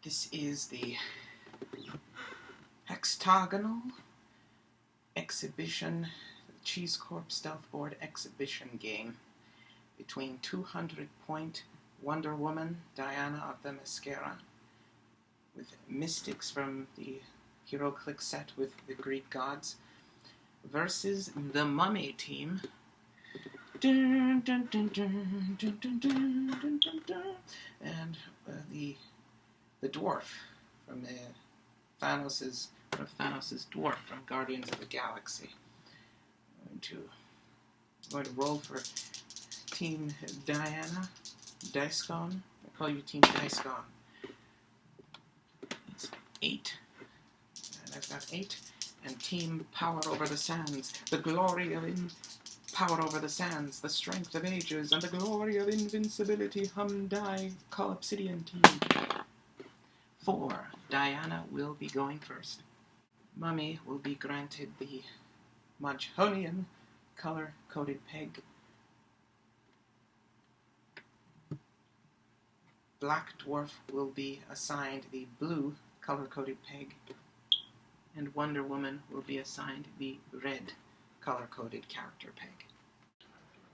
This is the hextagonal exhibition, Cheese Corp Stealth Board exhibition game between 200-point Wonder Woman, Diana of the Mascara, with mystics from the HeroClix set with the Greek gods, versus the Mummy team. And the dwarf from Thanos' dwarf from Guardians of the Galaxy. I'm going to roll for Team Diana, Diascone. I call you Team Diascone. It's 8. And I've got 8. And Team Power Over the Sands. The glory of power over the sands, the strength of ages, and the glory of invincibility. Hum-die, call Obsidian Team. 4. Diana will be going first. Mummy will be granted the Mudhonian color-coded peg. Black Dwarf will be assigned the blue color-coded peg. And Wonder Woman will be assigned the red color-coded character peg.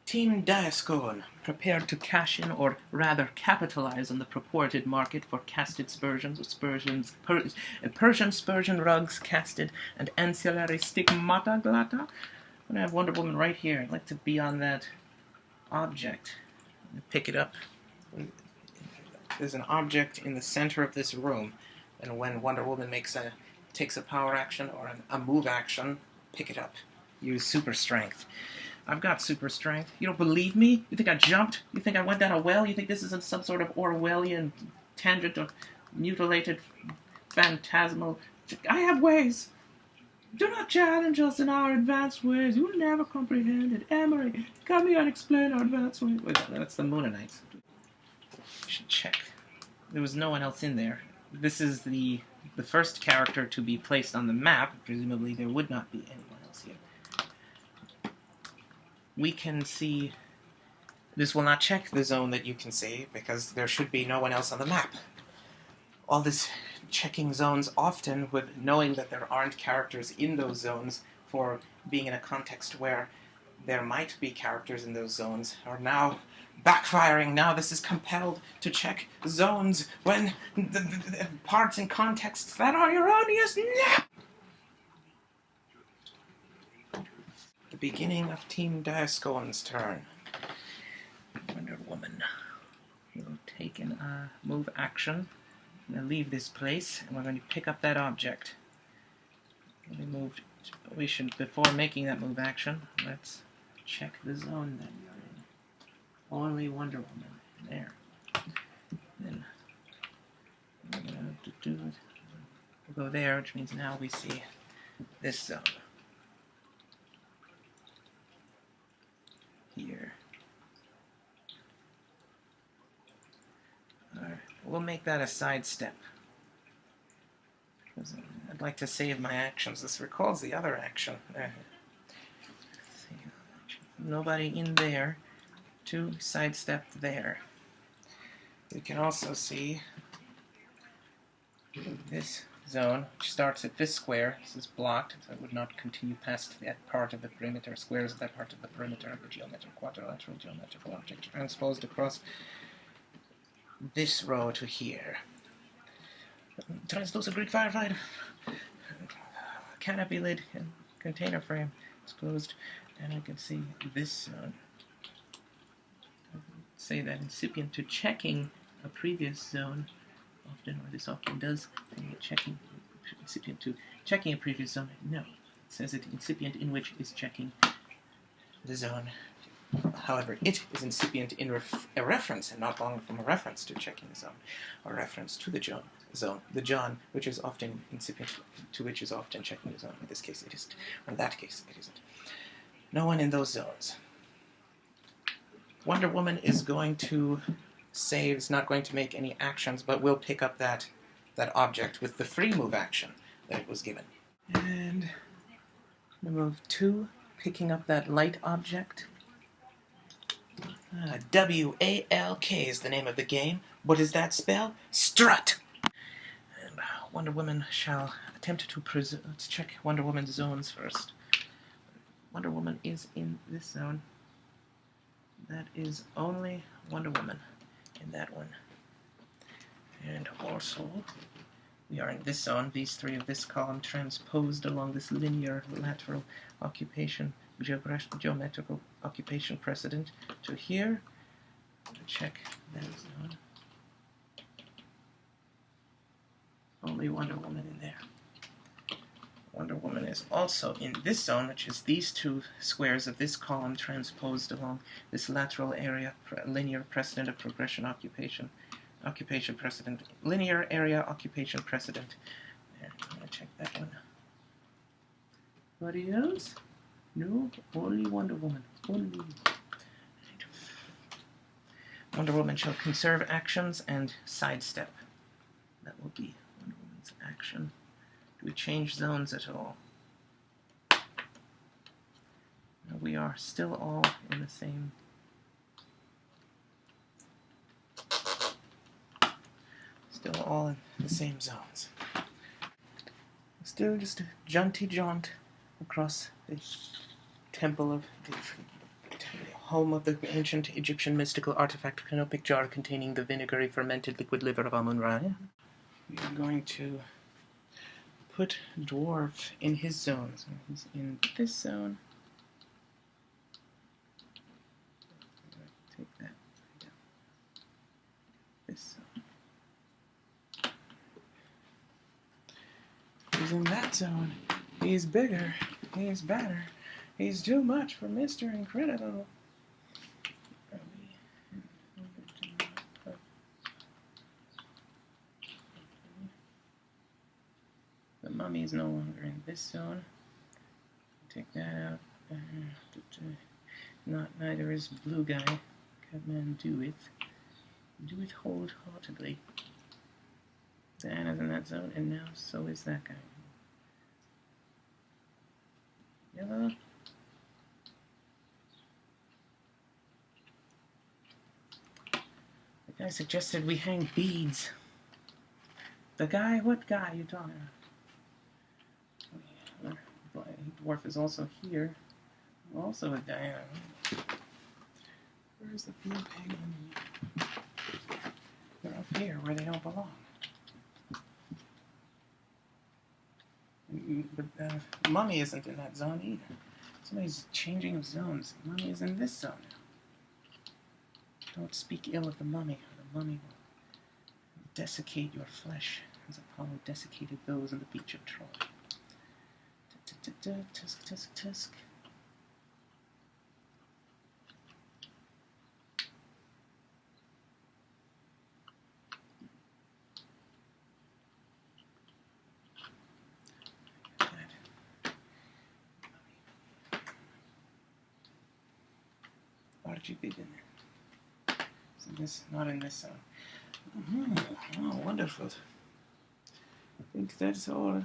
Team Diascone, prepared to cash in, or rather capitalize on the purported market for casted Persian Spurgeon rugs, casted, and ancillary stigmata glata. I'm going to have Wonder Woman right here. I'd like to be on that object. Pick it up. There's an object in the center of this room, and when Wonder Woman takes a power action or a move action, pick it up. Use super strength. I've got super strength. You don't believe me? You think I jumped? You think I went down a well? You think this is some sort of Orwellian tangent of mutilated, phantasmal... I have ways. Do not challenge us in our advanced ways. You will never comprehend it. Emery, come here and explain our advanced ways. Wait, that's the Moonanites. I should check. There was no one else in there. This is the first character to be placed on the map. Presumably there would not be anyone else here. We can see... This will not check the zone that you can see, because there should be no one else on the map. All this checking zones often with knowing that there aren't characters in those zones for being in a context where there might be characters in those zones are now backfiring. Now this is compelled to check zones when the parts and contexts that are erroneous. No! The beginning of Team Diascone's turn. Wonder Woman will take a move action. I'm going to leave this place, and we're going to pick up that object. We should, before making that move action, let's check the zone that you're in. Only Wonder Woman. There. Then we're going to do it. We'll go there, which means now we see this zone. Here. Alright, we'll make that a sidestep. I'd like to save my actions. This recalls the other action. Nobody in there to sidestep there. We can also see this zone, which starts at this square. This is blocked, so it would not continue past that part of the perimeter. Squares of that part of the perimeter, the geometric, quadrilateral, geometrical object transposed across this row to here. Translucent Greek firefighter. Canopy lid, container frame is closed, and I can see this zone. Say that incipient to checking a previous zone, often, or this often does, checking, incipient to checking a previous zone. No, it says it incipient in which is checking the zone. However, it is incipient in a reference, and not long from a reference to checking the zone, or reference to the zone. The John, which is often incipient to which is often checking the zone. In this case, it isn't. Or in that case, it isn't. No one in those zones. Wonder Woman is going to save, is not going to make any actions, but will pick up that object with the free move action that it was given. And move 2, picking up that light object. W-A-L-K is the name of the game. What does that spell? Strut! Wonder Woman shall attempt to let's check Wonder Woman's zones first. Wonder Woman is in this zone. That is only Wonder Woman in that one. And also, we are in this zone, these three of this column transposed along this linear lateral occupation, geometrical occupation precedent to here. Check that zone. Only Wonder Woman in there. Wonder Woman is also in this zone, which is these two squares of this column transposed along this lateral area, linear precedent of progression occupation precedent, linear area occupation precedent. There, I'm going to check that one. Anybody else? No, only Wonder Woman. Only. Wonder Woman shall conserve actions and sidestep. That will be Wonder Woman's action. Do we change zones at all? No, we are still all in the same. Still all in the same zones. Still just a jaunty jaunt across the temple of the home of the ancient Egyptian mystical artifact canopic jar containing the vinegary fermented liquid liver of Amun-Ra. We are going to put Dwarf in his zone. So he's in this zone. Take that. This zone. He's in that zone. He's bigger. He's better. He's too much for Mr. Incredible. The mummy is no longer in this zone. Take that out. Neither is blue guy. Catman doeth. Doeth wholeheartedly. Diana's in that zone, and now so is that guy. Yellow. The guy suggested we hang beads. The guy? What guy are you talking about? Dwarf is also here. Also with Diana. Where's the blue penguin? They're up here where they don't belong. But Mummy isn't in that zone either. Somebody's changing of zones. Mummy is in this zone now. Don't speak ill of the mummy, or the mummy will desiccate your flesh, as Apollo desiccated those on the beach of Troy. Tusk, tusk, tusk. Why did you be in there? So this, not in this zone. Oh, wonderful. I think that's all.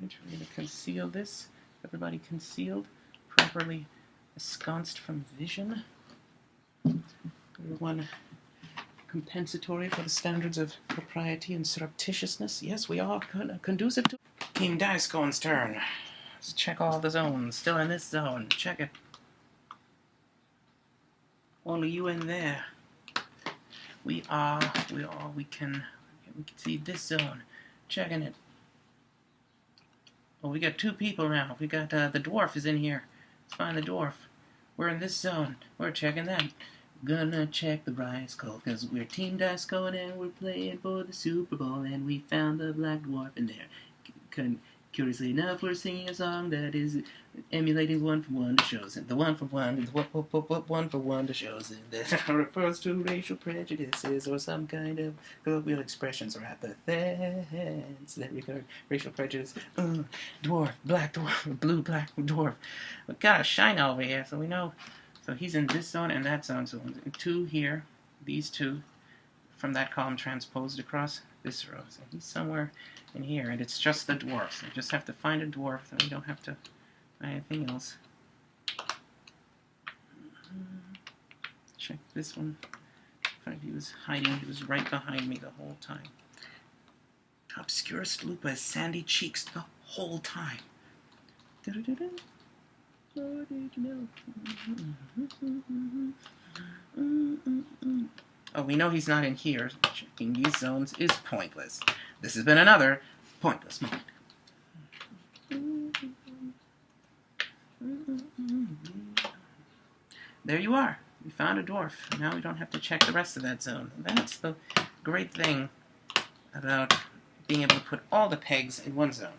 Right, we're going to conceal this. Everybody concealed, properly ensconced from vision. One compensatory for the standards of propriety and surreptitiousness. Yes, we are conducive to. Team Diascone's turn. Let's check all the zones. Still in this zone. Check it. Only you in there. We can see this zone. Checking it. Oh, we got two people now. We got the dwarf is in here. Let's find the dwarf. We're in this zone. We're checking that. Gonna check the Rice Call, cause we're Team Diascone and we're playing for the Super Bowl, and we found the black dwarf in there. Curiously enough, we're singing a song that is emulating one for one to shows it. The one for one is one for one to shows it. That refers to racial prejudices or some kind of colloquial expressions or epithets that regard racial prejudice. Dwarf, black dwarf, blue black dwarf. We got a shine over here, so we know. So he's in this zone and that zone. So two here, these two from that column transposed across this row. So he's somewhere in here, and it's just the dwarf. So you just have to find a dwarf, so you don't have to find anything else. Check this one. He was hiding. He was right behind me the whole time. obscurest loop by sandy cheeks the whole time. Oh, we know he's not in here. Checking these zones is pointless. This has been another pointless moment. There you are. We found a dwarf. Now we don't have to check the rest of that zone. That's the great thing about being able to put all the pegs in one zone.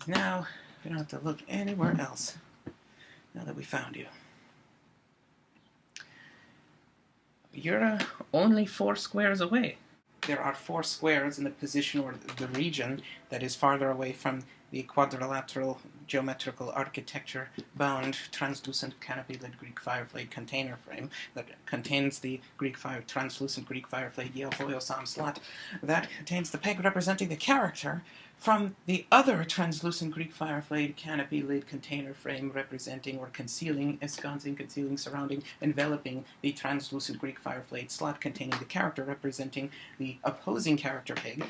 Now we don't have to look anywhere else now that we found you. You're only 4 squares away. There are 4 squares in the position or the region that is farther away from the quadrilateral geometrical architecture bound translucent canopy-lid Greek fireflade container frame that contains the translucent Greek fireflade Yeohoyo-sam slot that contains the peg representing the character from the other translucent Greek fireflade canopy-lid container frame representing or concealing, ensconcing, concealing, surrounding, enveloping the translucent Greek fireflade slot containing the character representing the opposing character peg.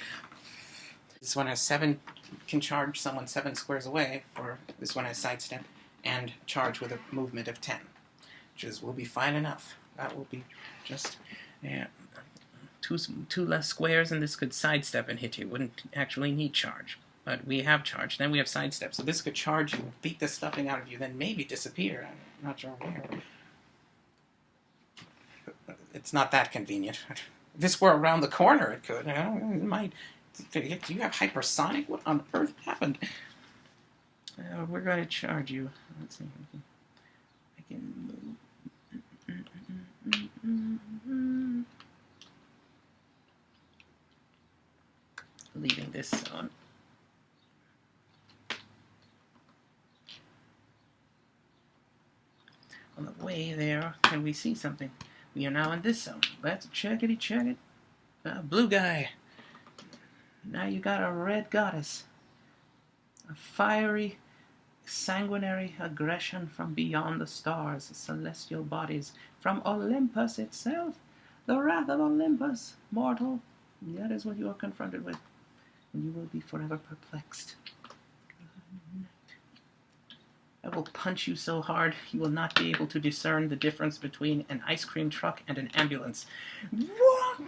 This one has 7, can charge someone 7 squares away, or this one has sidestep and charge with a movement of 10, which will be fine enough. That will be just 2 less squares, and this could sidestep and hit you. Wouldn't actually need charge, but we have charge. Then we have sidestep, so this could charge you, beat the stuffing out of you, then maybe disappear. I'm not sure where. It's not that convenient. If this were around the corner, it could. It might. Do you have hypersonic? What on earth happened? We're going to charge you. Let's see. I can move. Leaving this zone. On the way there, can we see something? We are now in this zone. Let's check it. Blue guy. Now you got a red goddess. A fiery, sanguinary aggression from beyond the stars, celestial bodies, from Olympus itself, the wrath of Olympus, mortal. That is what you are confronted with, and you will be forever perplexed. I will punch you so hard you will not be able to discern the difference between an ice cream truck and an ambulance. What?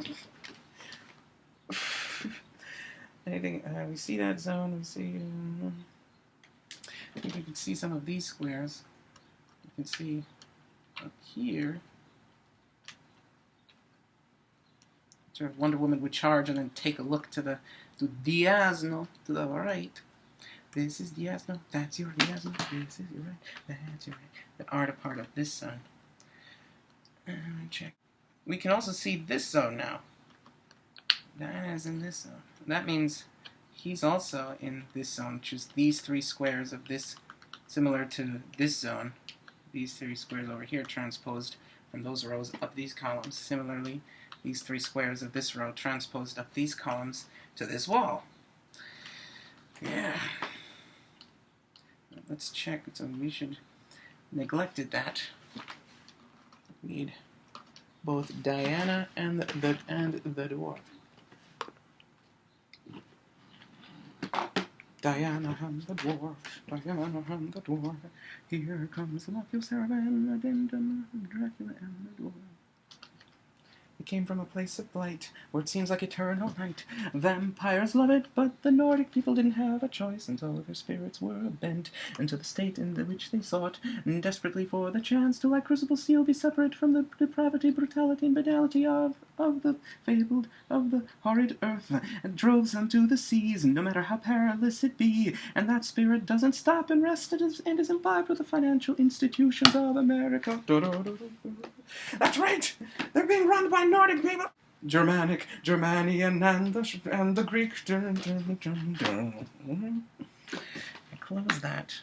Anything? We see that zone. We see. I think we can see some of these squares. You can see up here. Sort of Wonder Woman would charge and then take a look to Diascone to the right. This is Diascone. That's your Diascone. This is your right. That's your right. That aren't a part of this zone. Let me check. We can also see this zone now. Diana is in this zone. That means he's also in this zone, which is these 3 squares of this, similar to this zone. These 3 squares over here transposed from those rows up these columns. Similarly, these 3 squares of this row transposed up these columns to this wall. Yeah. Let's check. So we should neglected that. We need both Diana and the dwarf. Diana and the dwarf, Diana and the dwarf. Here comes the Locus, Saravan, Addendum, Dracula and the dwarf. It came from a place of blight, where it seems like eternal night. Vampires love it, but the Nordic people didn't have a choice, and so their spirits were bent into the state in which they sought, desperately for the chance to, like crucible steel, be separate from the depravity, brutality, and banality of the fabled, of the horrid earth, and drove them to the seas, no matter how perilous it be. And that spirit doesn't stop and rest, and is imbibed with the financial institutions of America. That's right! They're being run by Nordic people! Germanic, Germanian, and the Greek. I close that.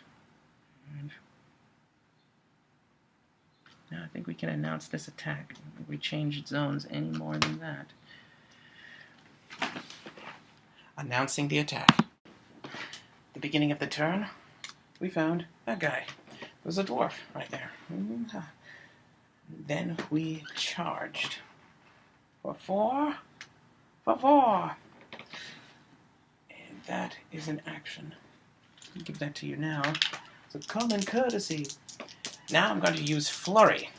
Now I think we can announce this attack. I don't think we changed zones any more than that. Announcing the attack. The beginning of the turn, we found that guy. There was a dwarf right there. Then we charged for 4 favor. And that is an action. I'll give that to you now. It's a common courtesy. Now I'm going to use Flurry.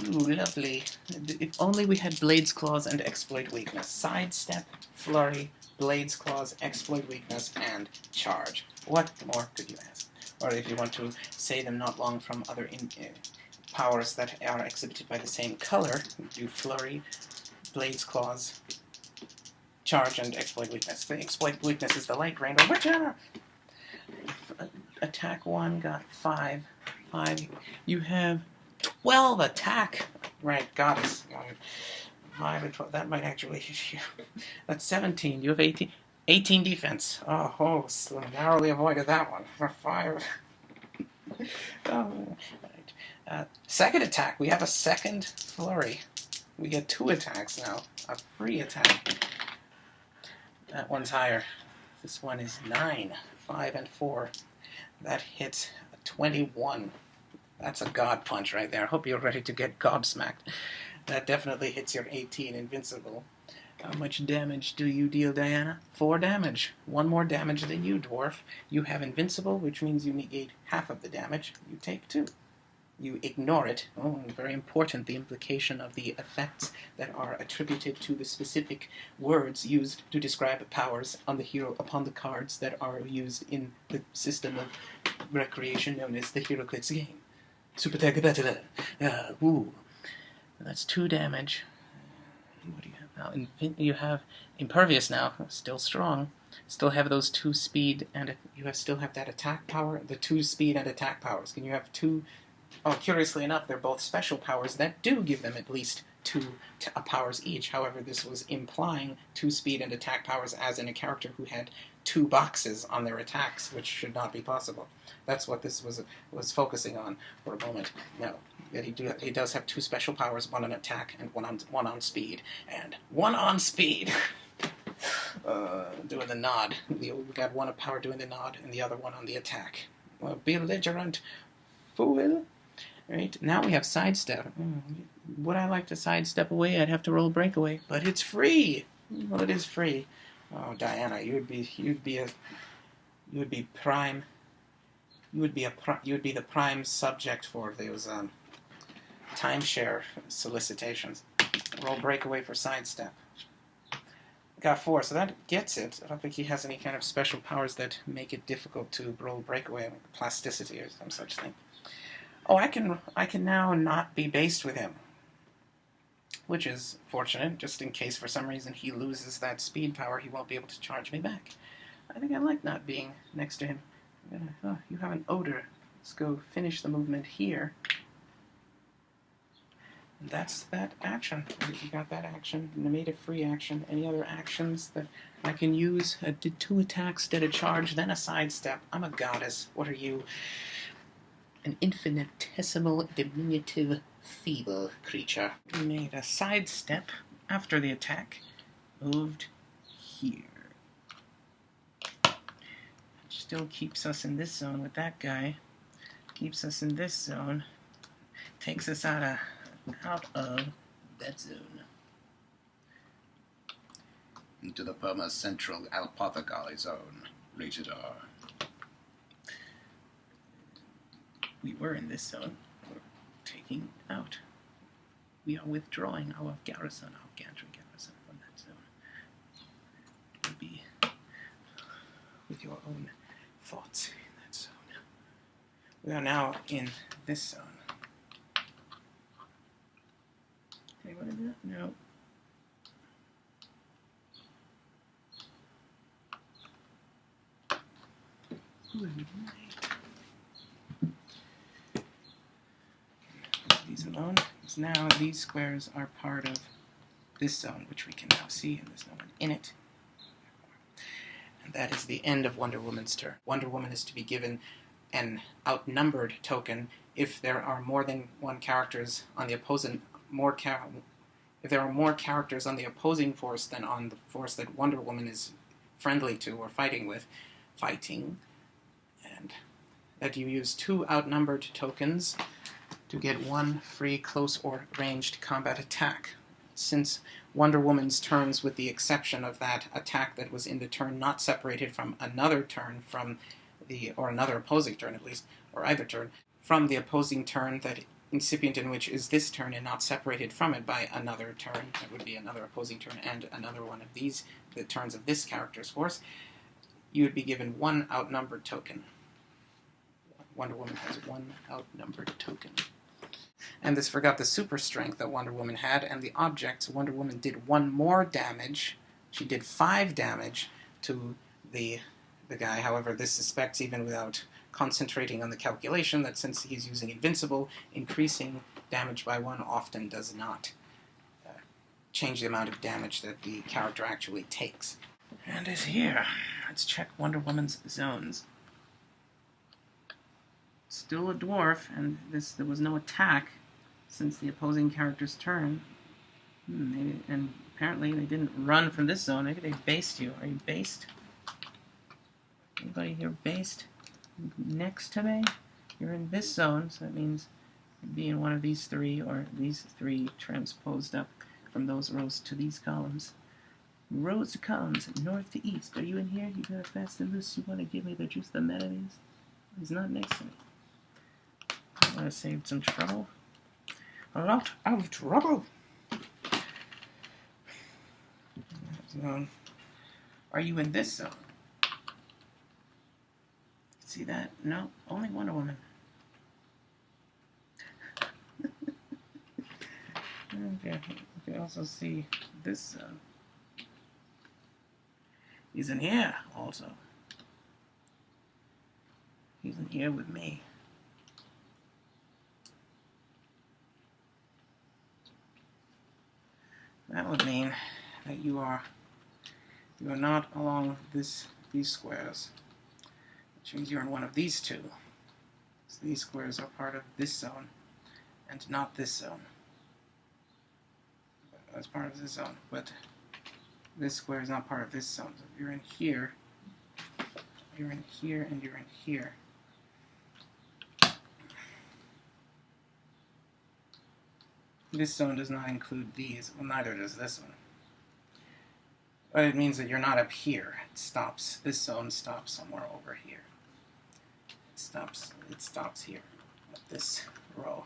Ooh, lovely. If only we had Blades Claws and Exploit Weakness. Sidestep, Flurry, Blades Claws, Exploit Weakness, and Charge. What more could you ask? Or if you want to say them not long from other powers that are exhibited by the same color, do Flurry, Blades Claws, Charge, and Exploit Weakness. The Exploit Weakness is the Light Rainbow, whichever! Attack 1 got 5. 5. You have 12 attack. Right, Goddess. 5 and 12. That might actually hit you. That's 17. You have 18. 18 defense. Oh, narrowly avoided that one. For 5. Right. Second attack. We have a second Flurry. We get 2 attacks now. A free attack. That one's higher. This one is 9. 5 and 4. That hits 21. That's a God punch right there. I hope you're ready to get gobsmacked. That definitely hits your 18 invincible. How much damage do you deal, Diana? 4 damage. 1 more damage than you, dwarf. You have invincible, which means you negate half of the damage. You take 2. You ignore it. Oh, very important, the implication of the effects that are attributed to the specific words used to describe powers on the hero upon the cards that are used in the system of recreation known as the HeroClix game. Super That's 2 damage. What do you have now? You have Impervious now. Still strong. Still have those 2 speed and you still have that attack power. The 2 speed and attack powers. Can you have 2? Oh, curiously enough, they're both special powers that do give them at least 2 powers each. However, this was implying 2 speed and attack powers as in a character who had 2 boxes on their attacks, which should not be possible. That's what this was focusing on for a moment. No, that he does have 2 special powers, 1 on attack and 1 on speed, and 1 on speed. Doing the nod. We got 1 power doing the nod, and the other 1 on the attack. Belligerent fool. Right, now we have sidestep. Would I like to sidestep away? I'd have to roll breakaway, but it's free. Well, it is free. Oh, Diana, you would be the prime subject for those timeshare solicitations. Roll breakaway for sidestep. Got 4, so that gets it. I don't think he has any kind of special powers that make it difficult to roll breakaway, like plasticity or some such thing. Oh, I can now not be based with him, which is fortunate, just in case for some reason he loses that speed power, he won't be able to charge me back. I think I like not being next to him. Oh, you have an odor. Let's go finish the movement here. And that's that action. You got that action, and I made a free action. Any other actions that I can use? I did 2 attacks, did a charge, then a sidestep. I'm a goddess. What are you? An infinitesimal, diminutive, feeble creature. We made a sidestep after the attack. Moved here. Still keeps us in this zone with that guy. Keeps us in this zone. Takes us out of that zone. Into the Perma Central Apothecary Zone. Rated R. We were in this zone. We're taking out. We are withdrawing our garrison, our gantry garrison from that zone. It will be with your own thoughts in that zone. We are now in this zone. Anyone in that? No. These alone. Because now these squares are part of this zone, which we can now see, and there's no one in it. And that is the end of Wonder Woman's turn. Wonder Woman is to be given an outnumbered token if there are more than 1 characters on the opposing if there are more characters on the opposing force than on the force that Wonder Woman is friendly to or fighting with, and that you use 2 outnumbered tokens to get 1 free close or ranged combat attack. since Wonder Woman's turns, with the exception of that attack that was in the turn not separated from another turn from or another opposing turn at least, or either turn, from the opposing turn that incipient in which is this turn and not separated from it by another turn, that would be another opposing turn and another one of these, the turns of this character's force, you would be given one outnumbered token. Wonder Woman has one outnumbered token. And this forgot the super strength that Wonder Woman had, and the objects, Wonder Woman did 1 more damage. She did 5 damage to the guy. However, this suspects, even without concentrating on the calculation, that since he's using Invincible, increasing damage by 1 often does not change the amount of damage that the character actually takes. And is here. Let's check Wonder Woman's zones. Still a dwarf, and there was no attack since the opposing character's turn. And apparently they didn't run from this zone. Maybe they based you. Are you based? Anybody here based next to me? You're in this zone, so that means you'd be in one of these 3, or these 3 transposed up from those rows to these columns. Rows to columns, north to east. Are you in here? You got a fast in this? You want to give me the juice, the amenities? He's not next to me. I want to save some trouble. A lot of trouble. Zone. Are you in this zone? See that? No, only Wonder Woman. Okay, you can also see this zone. He's in here also. He's in here with me. That would mean that you are not along these squares, which means you're in one of these 2. So these squares are part of this zone and not this zone. That's part of this zone, but this square is not part of this zone. So if you're in here, you're in here, and you're in here. This zone does not include these. Well, neither does this one. But it means that you're not up here. It stops. This zone stops somewhere over here. It stops here at this row.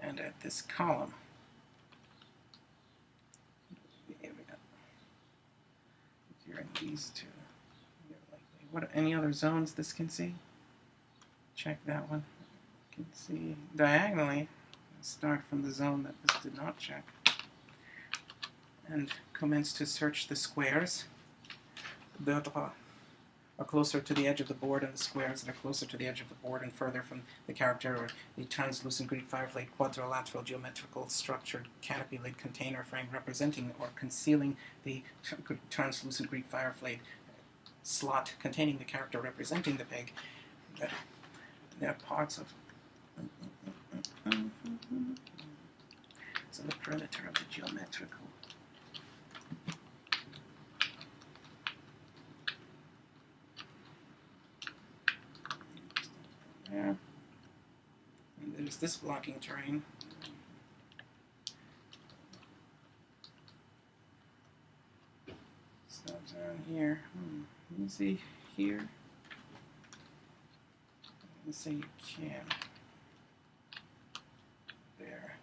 And at this column. Here we go. You're in these 2. What any other zones this can see? Check that one. You can see diagonally. Start from the zone that this did not check. And commence to search the squares that are closer to the edge of the board, and the squares that are closer to the edge of the board and further from the character, or the translucent Greek firefly quadrilateral geometrical structured canopy lid container frame representing or concealing the translucent Greek firefly slot containing the character representing the pig. They're parts of so the perimeter of the geometrical. There. And there's this blocking terrain. So down here. Let me see here. Let's say you can. There.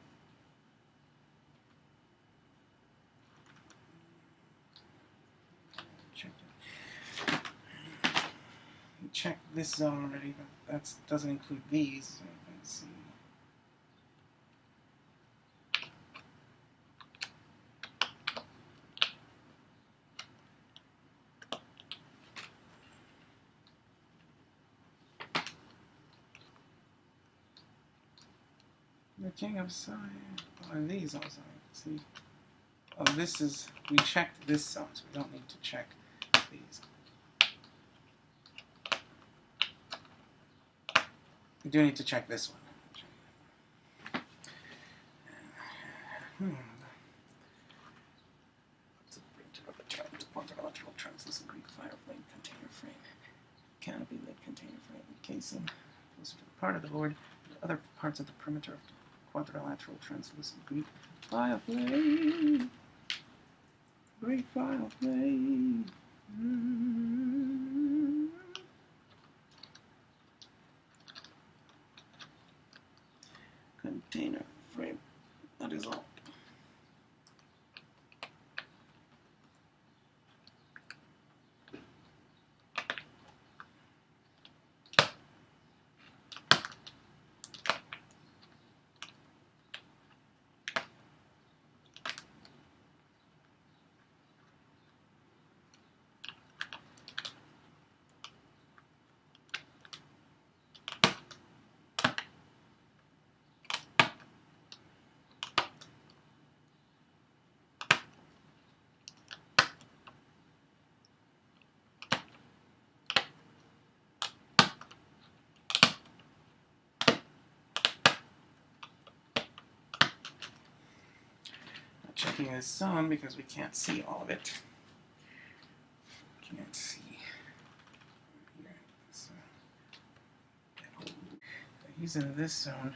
Check this zone already, but that doesn't include these. Let's see. The King of Science. Oh, these also. Let's see. Oh, this is. We checked this zone, so we don't need to check these. We do need to check this one. Translucent Greek fireflame container frame. Canopy lid container frame casing. Closer to the part of the board. Other parts of the perimeter of quadrilateral translucent Greek fireplay. Great fireplay. Container frame. That is all. Checking this zone because we can't see all of it. Can't see. Here. So he's in this zone.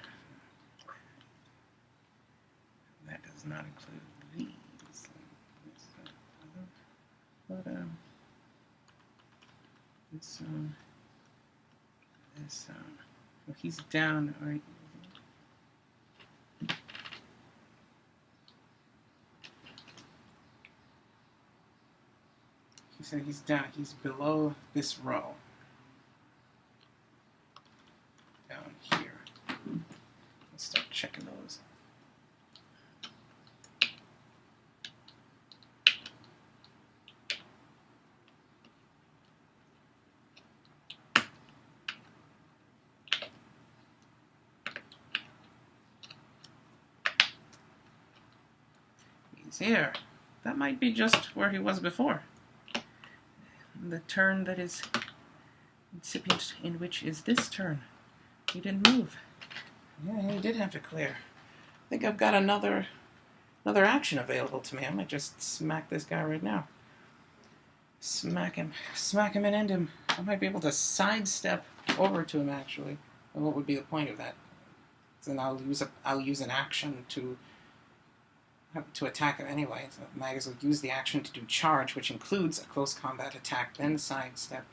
That does not include these. But this zone. This zone. Well, he's down right. So he's down, he's below this row. Down here. Let's start checking those. He's here. That might be just where he was before. The turn that is incipient in which is this turn. He didn't move. Yeah, he did have to clear. I think I've got another action available to me. I might just smack this guy right now. Smack him and end him. I might be able to sidestep over to him actually. And what would be the point of that? Then I'll use an action to attack him anyway. So I might as well use the action to do charge, which includes a close combat attack, then sidestep,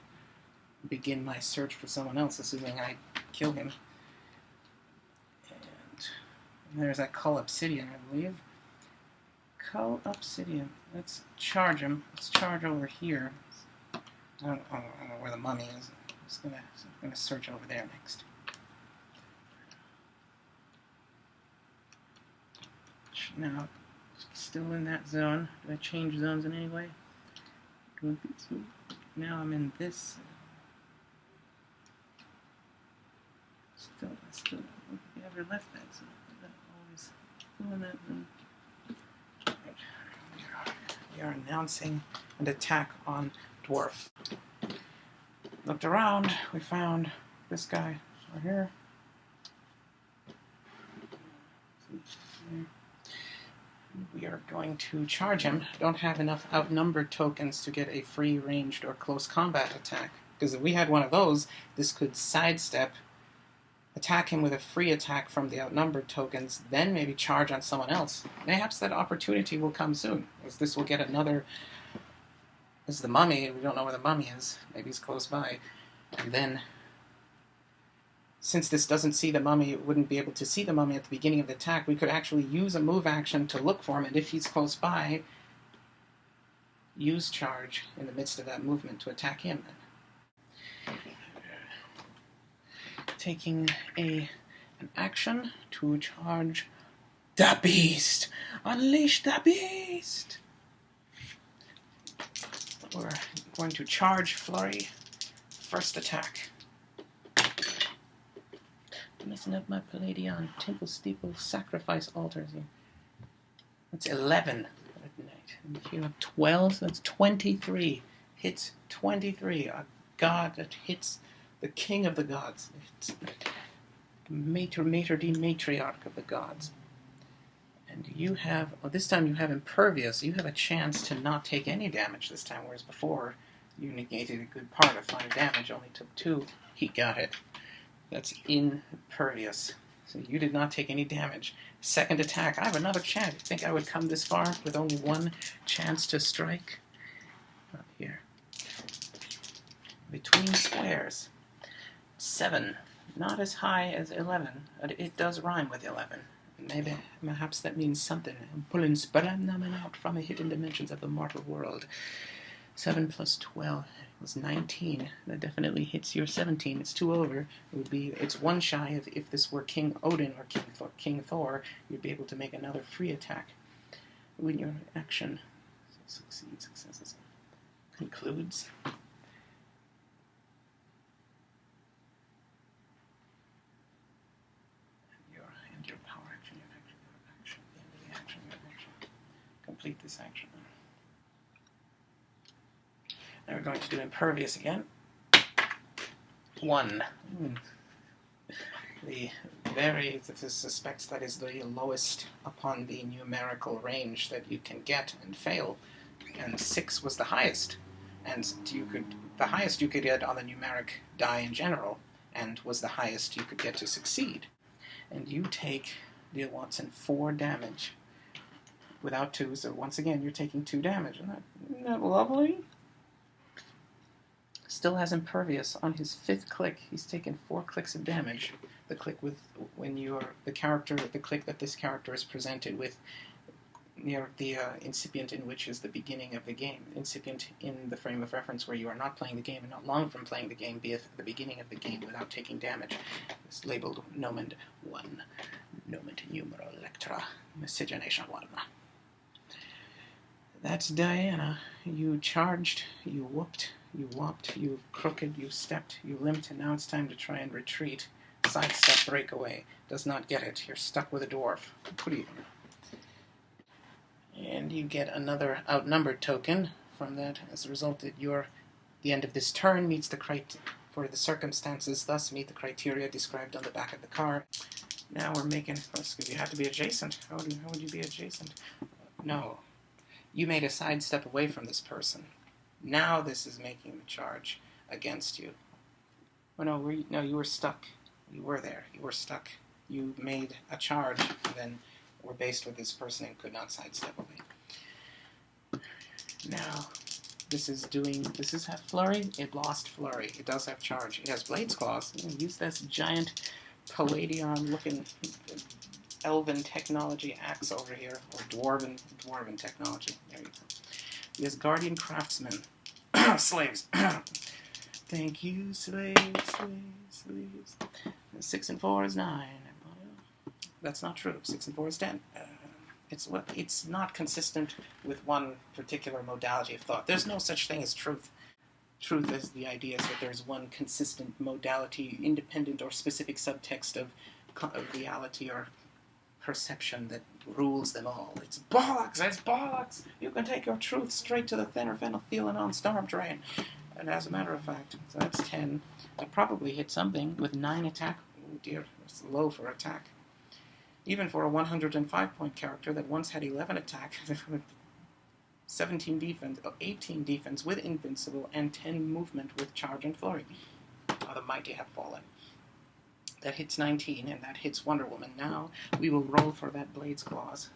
begin my search for someone else, assuming I kill him. And there's that Cull Obsidian, I believe. Cull Obsidian. Let's charge him. Let's charge over here. I don't know where the mummy is. I'm gonna search over there next. Now, still in that zone. Do I change zones in any way? Now I'm in this. Still never left that zone. Always still in that zone. Right. We are announcing an attack on Dwarf. Looked around. We found this guy right here. We are going to charge him. Don't have enough outnumbered tokens to get a free ranged or close combat attack. Because if we had one of those, this could sidestep, attack him with a free attack from the outnumbered tokens, then maybe charge on someone else. Perhaps that opportunity will come soon, as this will get another... This is the mummy. We don't know where the mummy is. Maybe he's close by. And then, since this doesn't see the mummy, it wouldn't be able to see the mummy at the beginning of the attack. We could actually use a move action to look for him, and if he's close by, use charge in the midst of that movement to attack him. Taking an action to charge the beast. Unleash the beast. We're going to charge flurry. First attack. Messing up my Palladion. Temple steeple sacrifice altars. That's 11 at night. And you have 12, so that's 23. Hits 23. A god that hits the king of the gods. It's maître de matriarch of the gods. And you have, this time you have impervious. You have a chance to not take any damage this time, whereas before you negated a good part of 5 damage, only took 2. He got it. That's impervious. So you did not take any damage. Second attack. I have another chance. You think I would come this far with only one chance to strike? Up here. Between squares. 7. Not as high as 11, but it does rhyme with 11. Maybe, perhaps that means something. I'm pulling Sparaminamen out from the hidden dimensions of the mortal world. 7 plus 12 was 19. That definitely hits your 17. It's 2 over. It's 1 shy of if this were King Odin or King Thor, you'd be able to make another free attack. When your action succeeds, concludes. Your power action, your action, the end of the action, your action. Complete this action. Now we're going to do impervious again. 1. This suspects that is the lowest upon the numerical range that you can get and fail. And 6 was the highest. And the highest you could get on the numeric die in general, and was the highest you could get to succeed. And you take, deal Watson, 4 damage. Without 2, so once again you're taking 2 damage. Isn't that lovely? Still has impervious on his 5th click. He's taken 4 clicks of damage. The click with the click that this character is presented with near the incipient in which is the beginning of the game. Incipient in the frame of reference where you are not playing the game and not long from playing the game, be it the beginning of the game without taking damage. It's labeled Nomen 1. Nomen numero lectra. Miscegenation 1. That's Diana. You charged, you whooped, you whopped, you crooked, you stepped, you limped, and now it's time to try and retreat. Sidestep, breakaway. Does not get it. You're stuck with a dwarf. What do you do? And you get another outnumbered token from that as a result that the end of this turn meets the for the circumstances, thus meet the criteria described on the back of the card. Now we're making, you have to be adjacent. How would you be adjacent? No. You made a sidestep away from this person. Now this is making the charge against you. Oh no, you were stuck. You were there. You were stuck. You made a charge, and then were based with this person and could not sidestep away. Now, this is have flurry. It lost flurry. It does have charge. It has blades claws. Use this giant Palladion-looking elven technology axe over here, or dwarven technology. There you go. He has guardian craftsmen. Slaves. Thank you, slaves. 6 and 4 is 9. That's not true. 6 and 4 is 10. It's not consistent with one particular modality of thought. There's no such thing as truth. Truth is the idea is that there's one consistent modality, independent or specific subtext of reality or perception that rules them all. It's bollocks! It's bollocks! You can take your truth straight to the thinner phenolphthalein storm drain. And as a matter of fact, so that's 10. I probably hit something with 9 attack. Oh dear, that's low for attack. Even for a 105-point character that once had 11 attack, 17 defense, 18 defense with invincible, and 10 movement with charge and flurry. Oh, the mighty have fallen. That hits 19, and that hits Wonder Woman. Now we will roll for that Blades Claws.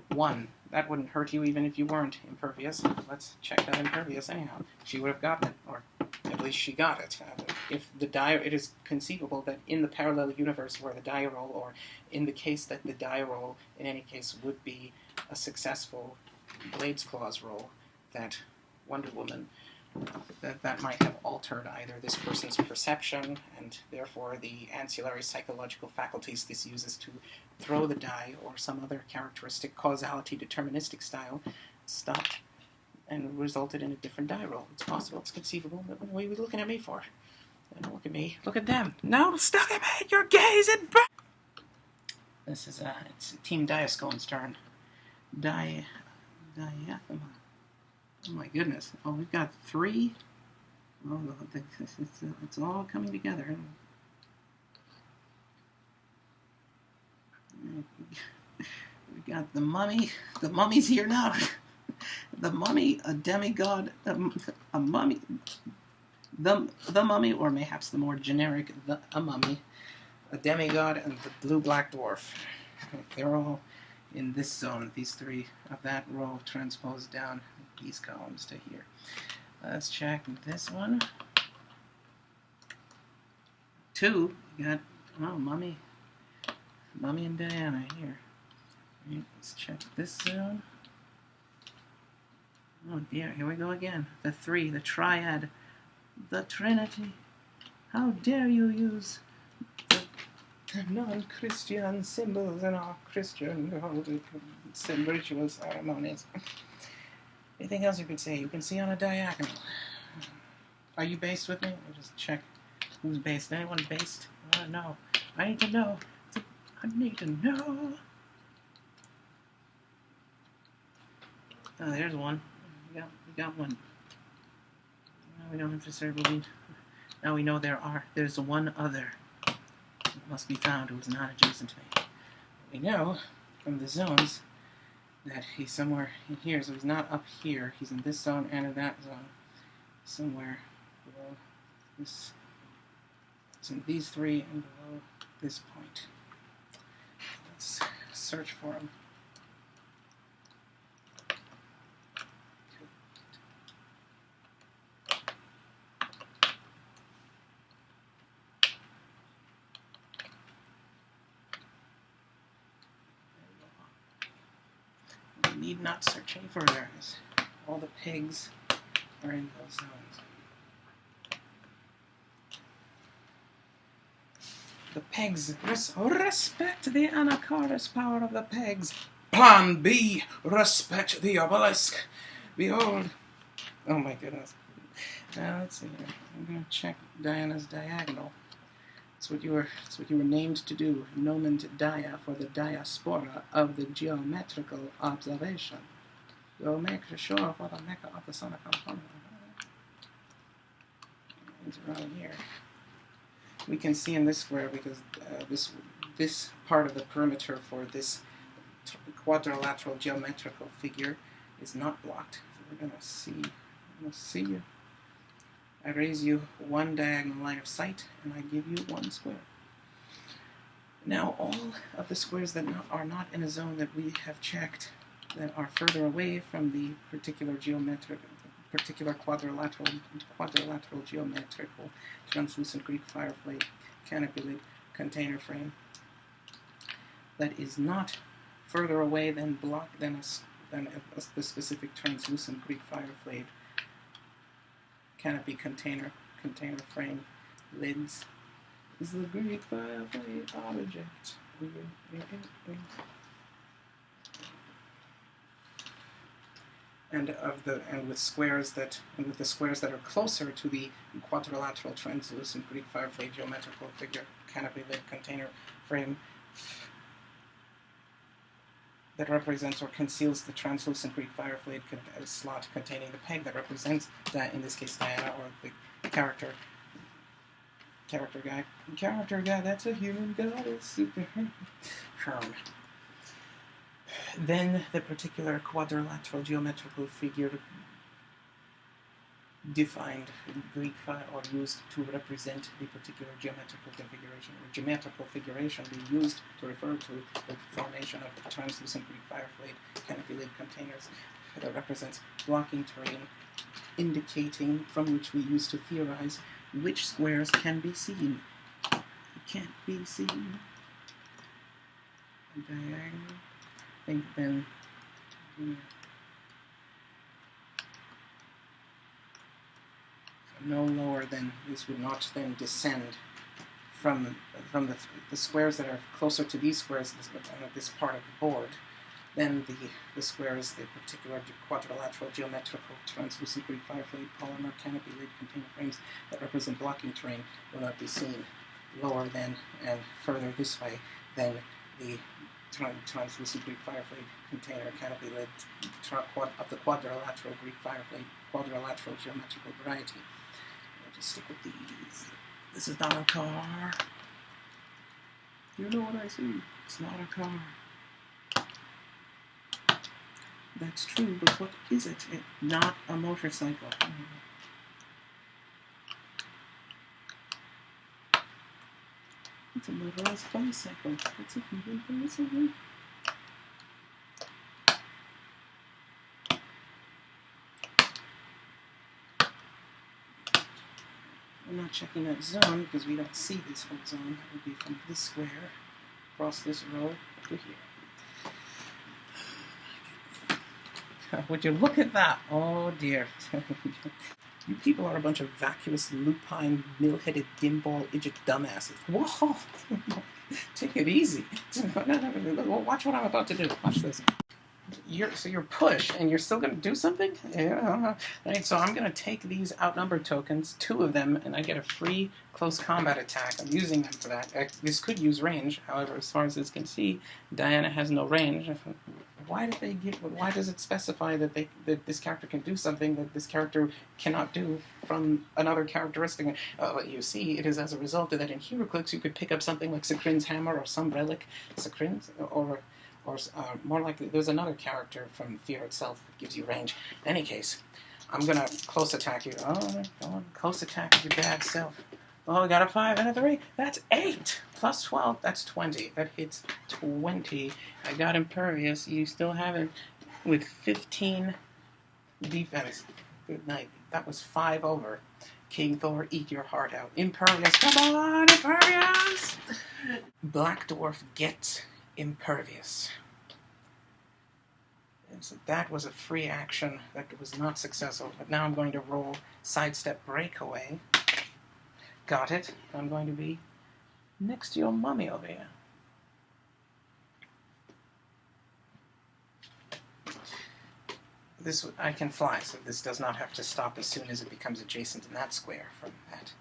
1. That wouldn't hurt you even if you weren't impervious. Let's check that impervious anyhow. She would have gotten it, or at least she got it. It is conceivable that in the parallel universe where the die roll, or in the case that the die roll in any case would be a successful Blades Claws roll, that Wonder Woman, that might have altered either this person's perception and therefore the ancillary psychological faculties this uses to throw the die, or some other characteristic causality deterministic style stopped and resulted in a different die roll. It's possible, it's conceivable, but what are you looking at me for? Don't look at me, look at them. No, stuck at me, you're gazing back! This is it's Team Diascone's turn. Diathema. Oh my goodness. Oh, we've got 3. Oh, it's all coming together. We got the mummy. The mummy's here now. The mummy, a demigod, a mummy. The mummy, or perhaps the more generic, a mummy, a demigod, and the blue-black dwarf. They're all in this zone, these three of that row transposed down these columns to here. Let's check this one. 2, you got, oh, Mummy and Diana here. Right, let's check this zone. Oh dear, here we go again. The 3, the triad, the Trinity. How dare you use the non-Christian symbols in our Christian ritual ceremonies. Anything else you can say? You can see on a diagonal. Are you based with me? I'll just check who's based. Anyone based? I want to know. I need to know. I need to know. Oh, there's one. We got one. No, we don't have to serve believe. Now we know there's one other. It must be found who is not adjacent to me. We know from the zones that he's somewhere in here, so he's not up here. He's in this zone and in that zone. Somewhere below this. It's in these 3 and below this point. Let's search for him. We need not search any further, as all the pigs are in those zones. The pegs. Respect the anaconda's power of the pegs. Plan B. Respect the obelisk. Behold. Oh my goodness. Now let's see here. I'm going to check Diana's diagonal. That's what you were named to do. Nomen dia for the diaspora of the geometrical observation. Go make sure for the mecca of the sonic component. It's around here. We can see in this square because this part of the perimeter for this quadrilateral geometrical figure is not blocked. So we're going to see you. I raise you 1 diagonal line of sight, and I give you 1 square. Now all of the squares that are not in a zone that we have checked, that are further away from the particular quadrilateral geometrical translucent Greek fireplate canopy lid container frame, that is not further away than the specific translucent Greek fireplate canopy container frame lids, is the Greek fireplate object. And with the squares that are closer to the quadrilateral translucent Greek fireplate geometrical figure canopy lid container frame that represents or conceals the translucent Greek fireplate slot containing the peg that represents that, in this case Diana, or the character guy. Character guy, that's a human goddess. Charm. Then the particular quadrilateral geometrical figure defined Greek fire or used to represent the particular geometrical configuration or geometrical figuration being used to refer to the formation of the translucent Greek fireplate canopy lid containers that represents blocking terrain, indicating from which we used to theorize which squares can be seen. It can't be seen. Diagonal. I think then. No lower than, this would not then descend from the squares that are closer to these squares of this part of the board, then the squares, the particular quadrilateral geometrical translucent Greek fireplate polymer canopy lid container frames that represent blocking terrain will not be seen lower than and further this way than the translucent Greek fireplate container canopy lid of the quadrilateral Greek fireplate quadrilateral geometrical variety. I'll just stick with these. This is not a car. You know what I see? It's not a car. That's true, but what is it? It's not a motorcycle. It's a motorized bicycle. It's a human bicycle. I'm not checking that zone because we don't see this whole zone. That would be from this square across this row to here. Would you look at that? Oh dear. You people are a bunch of vacuous, lupine, mill-headed, gimbal, idiot dumbasses. Whoa! Take it easy. Watch what I'm about to do. Watch this. So you're pushed, and you're still going to do something? Yeah. Right, so I'm going to take these outnumbered tokens, 2 of them, and I get a free close combat attack. I'm using them for that. This could use range, however, as far as this can see, Diana has no range. Why does it specify that this character can do something that this character cannot do from another characteristic? You see, it is as a result of that in HeroClix you could pick up something like Sakrin's Hammer or some relic, Sakrin's, or more likely, there's another character from Fear itself that gives you range. In any case, I'm going to close attack you. Oh, go on, close attack your bad self. Oh, we got a 5 and a 3. That's 8. Plus 12, that's 20. That hits 20. I got Impervious. You still have it with 15 defense. Good night. That was 5 over. King Thor, eat your heart out. Impervious. Come on, Impervious! Black Dwarf gets Impervious. And so that was a free action that was not successful, but now I'm going to roll Sidestep Breakaway. Got it. I'm going to be next to your mummy over here. I can fly, so this does not have to stop as soon as it becomes adjacent in that square from that.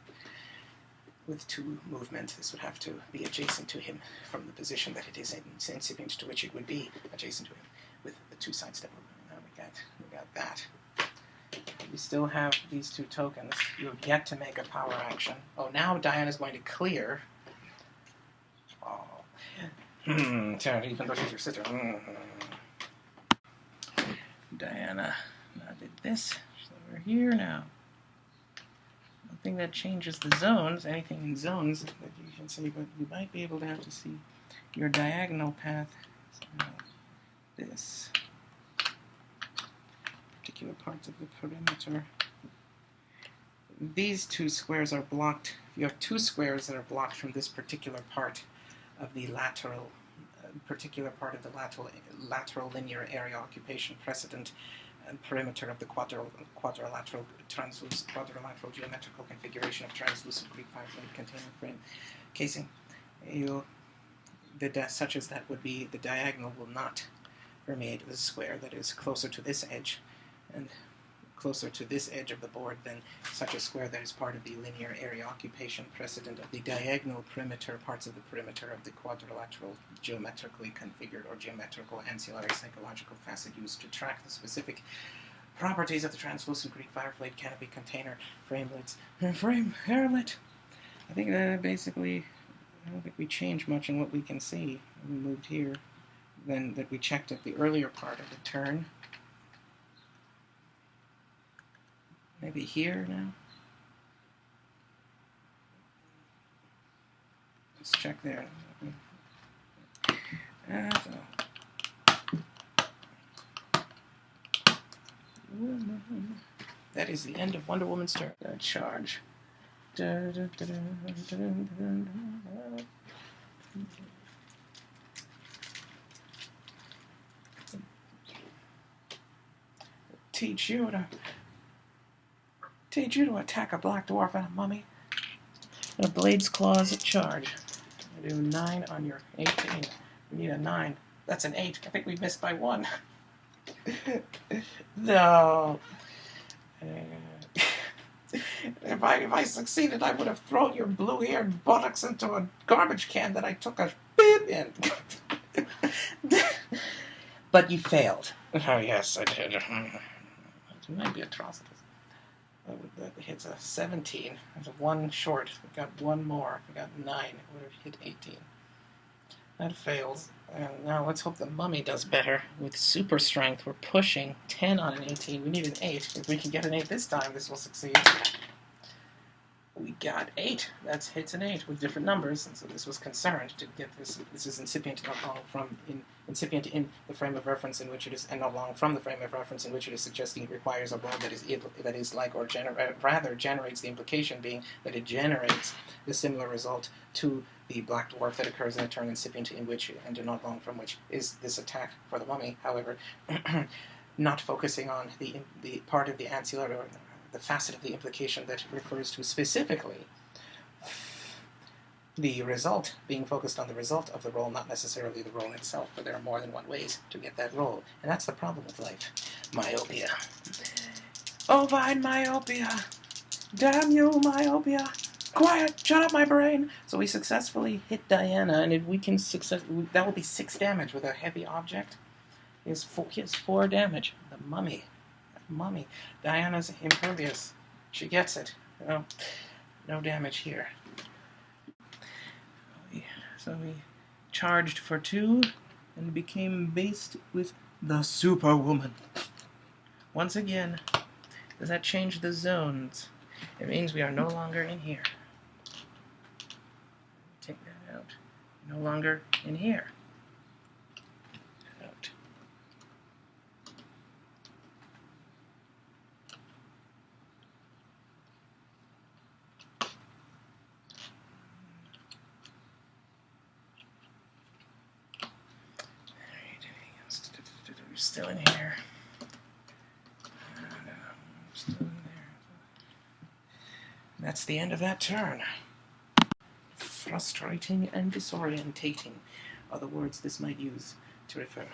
With 2 movement, this would have to be adjacent to him from the position that it is in, incipient to which it would be adjacent to him with the 2 sidestep movement. Now we got that. We still have these 2 tokens. You have yet to make a power action. Oh, now Diana's going to clear. Oh. Even though she's your sister. Diana now did this. So we're here now. Nothing that changes the zones, anything in zones that you can see, but you might be able to have to see your diagonal path. So this. Particular parts of the perimeter. These 2 squares are blocked. You have 2 squares that are blocked from this particular part of the lateral, lateral linear area occupation precedent and perimeter of the quadrilateral geometrical configuration of translucent Greek fireflame container frame casing. Such as that would be the diagonal will not permeate the square that is closer to this edge and closer to this edge of the board than such a square that is part of the linear area occupation precedent of the diagonal perimeter, parts of the perimeter of the quadrilateral geometrically configured or geometrical ancillary psychological facet used to track the specific properties of the translucent Greek fireblade canopy container framelets. Hairlet. I think that basically, I don't think we changed much in what we can see. We moved here. Then that we checked at the earlier part of the turn. Maybe here now. Let's check there. That is the end of Wonder Woman's turn. Charge. Teach you to attack a black dwarf and a mummy. And a Blade's Claws charge. I do 9 on your 18. We need a 9. That's an 8. I think we missed by 1. No. If I succeeded, I would have thrown your blue-haired buttocks into a garbage can that I took a bib in. But you failed. Oh, yes, I did. It might be atrocities. That hits a 17. There's a 1 short. We got 1 more. We got 9. It would have hit 18. That fails. And now let's hope the mummy does better. With super strength, we're pushing 10 on an 18. We need an 8. If we can get an 8 this time, this will succeed. We got 8. That's hits and 8 with different numbers, and so this was concerned to get this. This is incipient, not long from incipient in the frame of reference in which it is, and not long from the frame of reference in which it is suggesting it requires a roll that is like or rather generates the implication being that it generates the similar result to the black dwarf that occurs in a turn incipient in which and not long from which is this attack for the mummy. However, not focusing on the part of the ancillary or the facet of the implication that refers to specifically the result, being focused on the result of the roll, not necessarily the roll itself, but there are more than one ways to get that roll. And that's the problem with life. Myopia. Ovine myopia! Damn you, myopia! Quiet! Shut up, my brain! So we successfully hit Diana, and if we can that will be 6 damage with a heavy object. He has 4 damage. The mummy. Mummy. Diana's impervious. She gets it. No damage here. So we charged for 2 and became based with the Superwoman. Once again, does that change the zones? It means we are no longer in here. Take that out. No longer in here. Out. Still in here. Still in there. That's the end of that turn. Frustrating and disorientating are the words this might use to refer.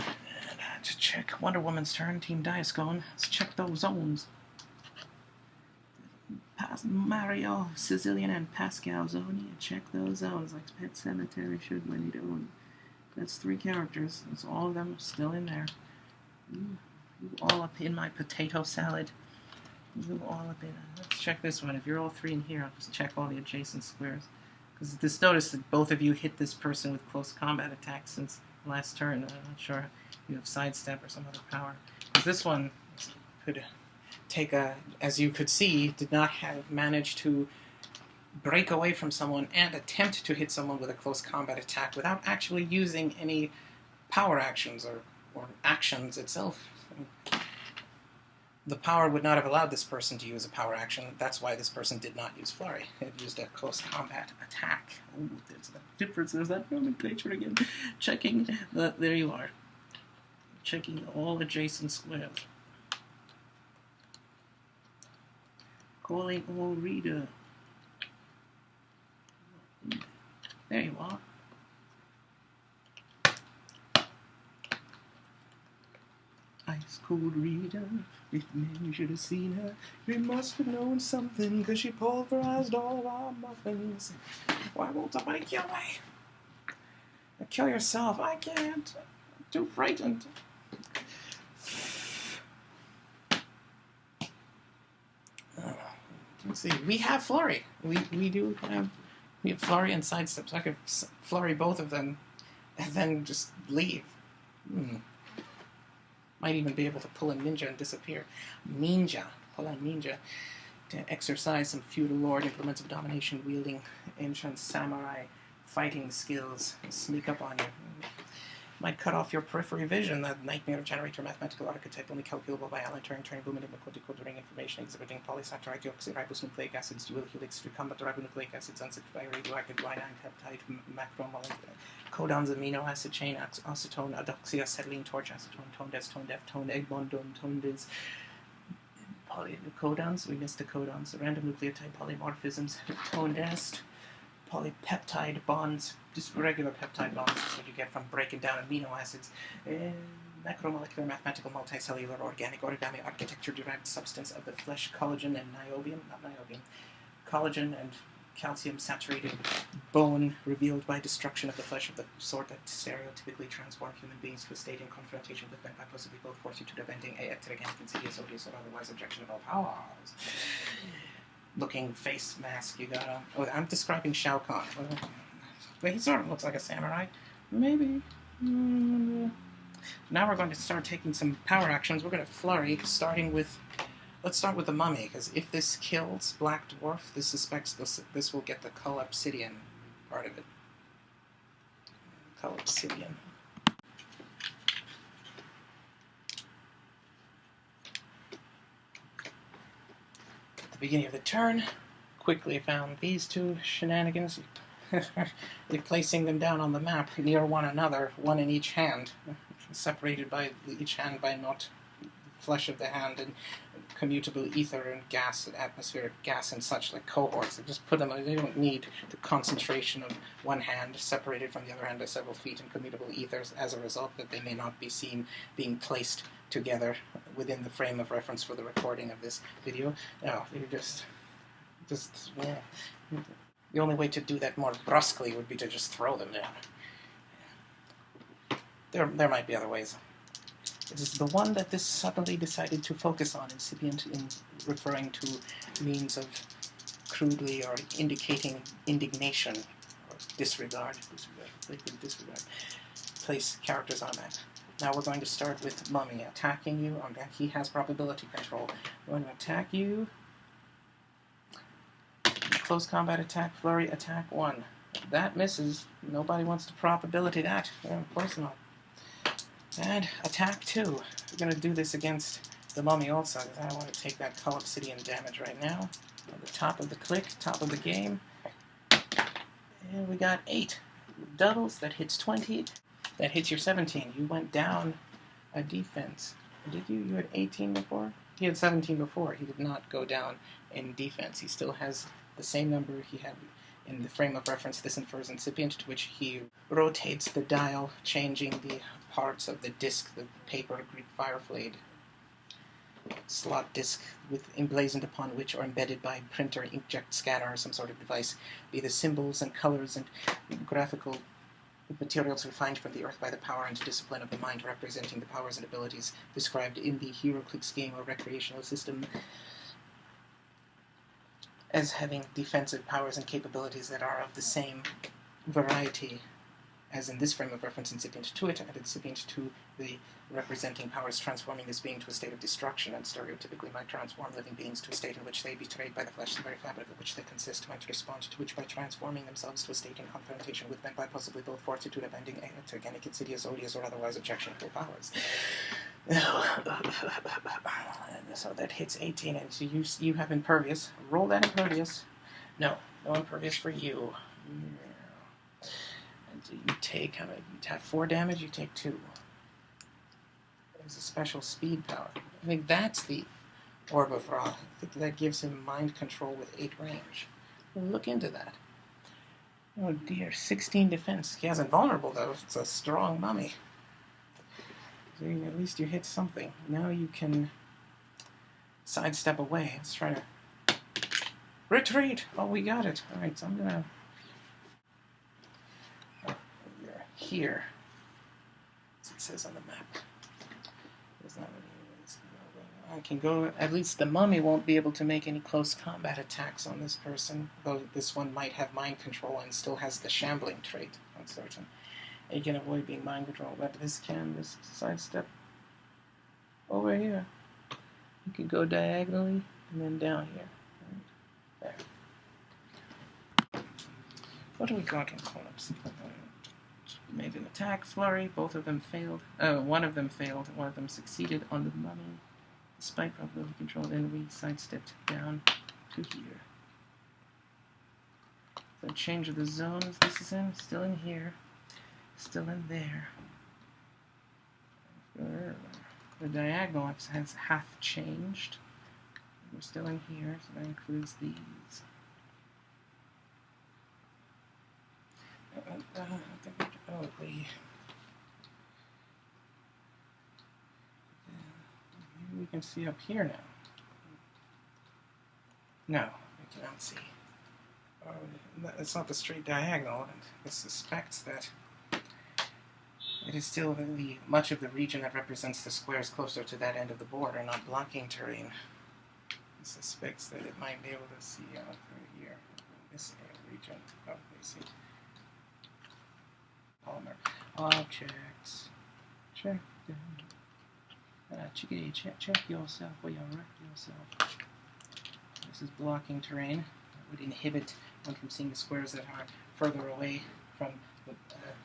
And to check Wonder Woman's turn, Team Diascone, let's check those zones. Mario, Sicilian, and Pascal Zoni, check those zones like Pet Cemetery should when you own. That's 3 characters. That's all of them still in there. You all up in my potato salad. You all up in. Let's check this one. If you're all 3 in here, I'll just check all the adjacent squares. Because this notice that both of you hit this person with close combat attacks since last turn. I'm not sure you have sidestep or some other power. Because this one could take as you could see, did not have managed to break away from someone and attempt to hit someone with a close combat attack without actually using any power actions or actions itself. The power would not have allowed this person to use a power action. That's why this person did not use Flurry. It used a close combat attack. Ooh, there's that difference. There's that nomenclature again. Checking. There you are. Checking all adjacent squares. Calling all reader. There you are. Ice cold reader, if men should have seen her, we must have known something, 'cause she pulverized all our muffins. Why won't somebody kill me? Kill yourself. I can't. I'm too frightened. Let's see. We have Flurry. We do have. We have Flurry and sidestep, so I could Flurry both of them and then just leave. Might even be able to pull a ninja and disappear. Pull a ninja to exercise some feudal lord implements of domination wielding ancient samurai fighting skills. Sneak up on you. Might cut off your periphery vision. That nightmare generator mathematical archetype only calculable by Alan Turing boom and decoding information exhibiting polysaccharide deoxyribonucleic acids, dual helix recombinant ribonucleic acids, unsaturated radioactive guanine peptide, macromolecule codons, amino acid chain, acetone, adoxyacetylene, torch, acetone, tone des, tone def, tone egg bondone, tone dis. Codons, we missed the codons, random nucleotide polymorphisms, tone est. Polypeptide bonds, just regular peptide bonds, is what you get from breaking down amino acids. Macromolecular, mathematical, multicellular, organic, origami, architecture-derived substance of the flesh, collagen and collagen and calcium-saturated bone revealed by destruction of the flesh of the sort that stereotypically transform human beings to a state in confrontation with them by possibly both fortitude of ending ectogenic, insidious, odious, or otherwise objectionable powers. Looking face mask you got on. Oh, I'm describing Shao Kahn. Well, he sort of looks like a samurai. Maybe. Now we're going to start taking some power actions. We're going to Flurry, starting with let's start with the mummy, because if this kills Black Dwarf, this suspects this will get the collapsidian part of it. Collapsidian. At the beginning of the turn, quickly found these two shenanigans. You're placing them down on the map near one another, one in each hand, separated by each hand by not flesh of the hand and commutable ether and gas and atmospheric gas and such, like cohorts. They just put them, they don't need the concentration of one hand separated from the other hand by several feet and commutable ethers as a result that they may not be seen being placed together within the frame of reference for the recording of this video. No, you're just yeah. The only way to do that more brusquely would be to just throw them down. There might be other ways. It is the one that this suddenly decided to focus on, incipient in referring to means of crudely or indicating indignation or disregard. Place characters on that. Now we're going to start with Mummy attacking you. On that, he has probability control. We're going to attack you. Close combat attack, flurry attack 1. That misses. Nobody wants to probability that. Yeah, of course not. And attack 2. We're going to do this against the Mummy also, because I want to take that collapsidian damage right now. On the top of the click, top of the game. And we got 8. Doubles, that hits 20. That hits your 17. You went down a defense. Did you? You had 18 before? He had 17 before. He did not go down in defense. He still has the same number he had in the frame of reference. This infers incipient, to which he rotates the dial, changing the parts of the disc, the paper Greek fireflade slot disc with emblazoned upon which, or embedded by printer, inkjet scanner, or some sort of device, be the symbols and colors and graphical materials refined from the earth by the power and discipline of the mind, representing the powers and abilities described in the HeroClix game or recreational system as having defensive powers and capabilities that are of the same variety as in this frame of reference incipient to it, and incipient to the representing powers transforming this being to a state of destruction, and stereotypically might transform living beings to a state in which they, betrayed by the flesh and very fabric of which they consist, might respond to which by transforming themselves to a state in confrontation with them by possibly both fortitude, abanding organic, insidious, odious, or otherwise objectionable powers. So that hits 18, and so you have impervious. Roll that impervious. No impervious for you. And so you take, how many? You have 4 damage, you take 2. There's a special speed power. I think that's the Orb of Ra. I think that gives him mind control with 8 range. We'll look into that. Oh dear, 16 defense. He has invulnerable though. It's a strong mummy. So at least you hit something. Now you can sidestep away. Let's try to retreat. Oh, we got it. All right, so I'm gonna. You're here, as it says on the map. There's not many ways to go. I can go. At least the mummy won't be able to make any close combat attacks on this person, though this one might have mind control and still has the shambling trait. Uncertain. You can avoid being mind controlled, but this sidestep over here. You can go diagonally and then down here. Right there. What do we got on collapse? Made an attack, flurry, both of them failed. One of them failed, one of them succeeded on the mummy. Despite probability control, then we sidestepped down to here. So change of the zones this is in, still in here. Still in there. The diagonal has half changed. We're still in here, so that includes these. We can see up here now. No, we cannot see. It's not the straight diagonal, and it suspects that it is still much of the region that represents the squares closer to that end of the board are not blocking terrain. It suspects that it might be able to see out through here, this region. Oh, we see. Polymer objects. Check them. check yourself or you wreck yourself. This is blocking terrain. It would inhibit one from seeing the squares that are further away from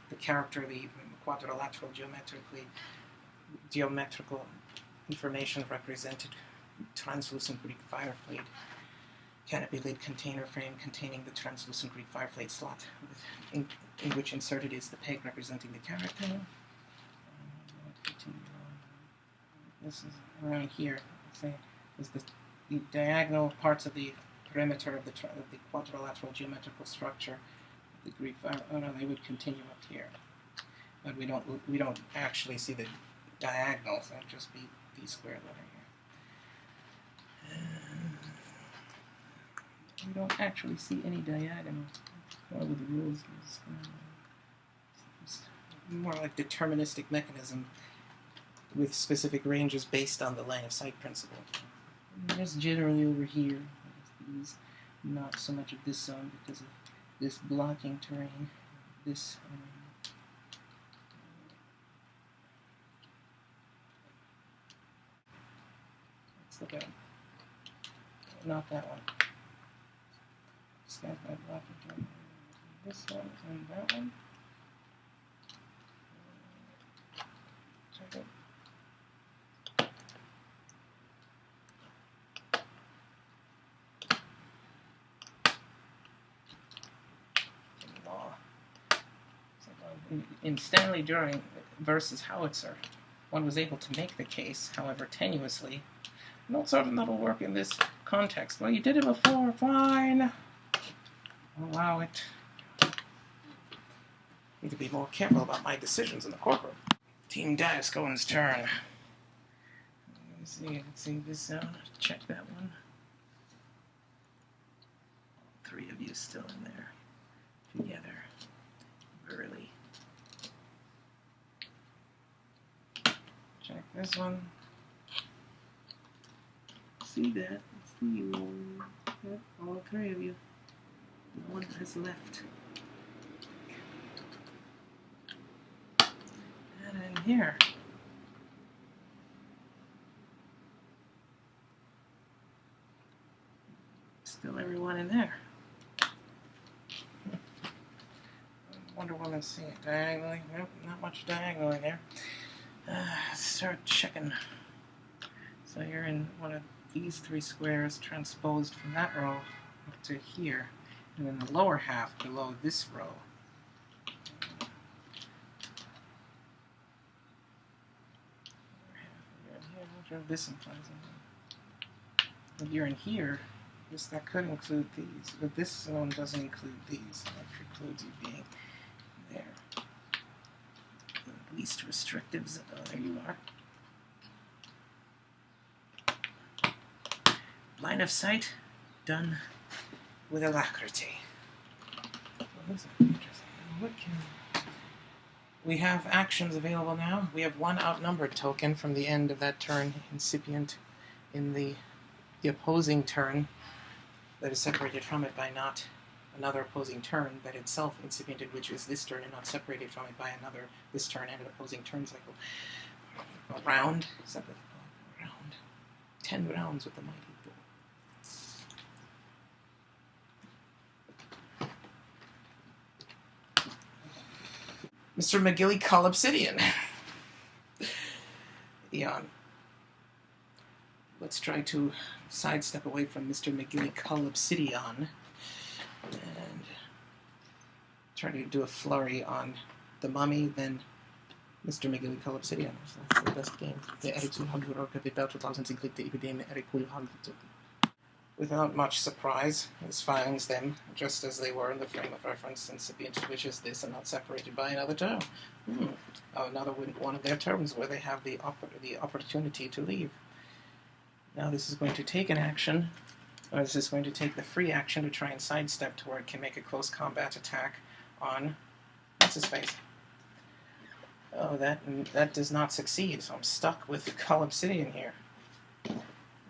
the character, the quadrilateral geometrical information represented. Translucent Greek fire plate, canopy lid container frame containing the translucent Greek fire plate slot, in which inserted is the peg representing the character. This is around here. Let's say is the diagonal parts of the perimeter of the quadrilateral geometrical structure. The Greek fire. Oh no, they would continue up here, but we don't actually see the diagonals. That would just be these square that are here. We don't actually see any diagonals. One of the rules is more like deterministic mechanism with specific ranges based on the line of sight principle. And just generally over here, these, not so much of this zone because of this blocking terrain. This. Let's look at it. Not that one. This guy's my blocking terrain. This one and that one. Check it. In Stanley During versus Howitzer, one was able to make the case, however tenuously. I'm not certain that'll work in this context. Well, you did it before, fine. Allow it. Need to be more careful about my decisions in the courtroom. Team Diascone's turn. Let's see this out. Check that one. 3 of you still in there together. Early. Check this one. See that? See you all 3 of you. No one has left. And in here. Still everyone in there. Wonder Woman see it diagonally. Nope, not much diagonally there. Start checking. So you're in one of these 3 squares transposed from that row up to here, and then the lower half below this row. This implies if you're in here, that could include these, but this zone doesn't include these. That precludes you being there. The least restrictive zone. Oh, there you are. Line of sight done with alacrity. What can we have actions available now? We have 1 outnumbered token from the end of that turn, incipient in the opposing turn that is separated from it by not another opposing turn, but itself incipiented, which is this turn, and not separated from it by another this turn and an opposing turn cycle. A round, separate round. 10 rounds with the mighty bull. Mr. McGillicuddy Obsidian. Eon. Let's try to sidestep away from Mr. McGillicuddy Obsidian and try to do a flurry on the mummy, then Mr. McGillicuddy Obsidian. That's the best game. Without much surprise, his finds them just as they were in the frame of reference, incipient, which is this, and not separated by another term. Another one of their terms where they have the opportunity to leave. Now this is going to take an action, or this is going to take the free action to try and sidestep to where it can make a close combat attack on what's his face. Oh, that does not succeed, so I'm stuck with Cull Obsidian here.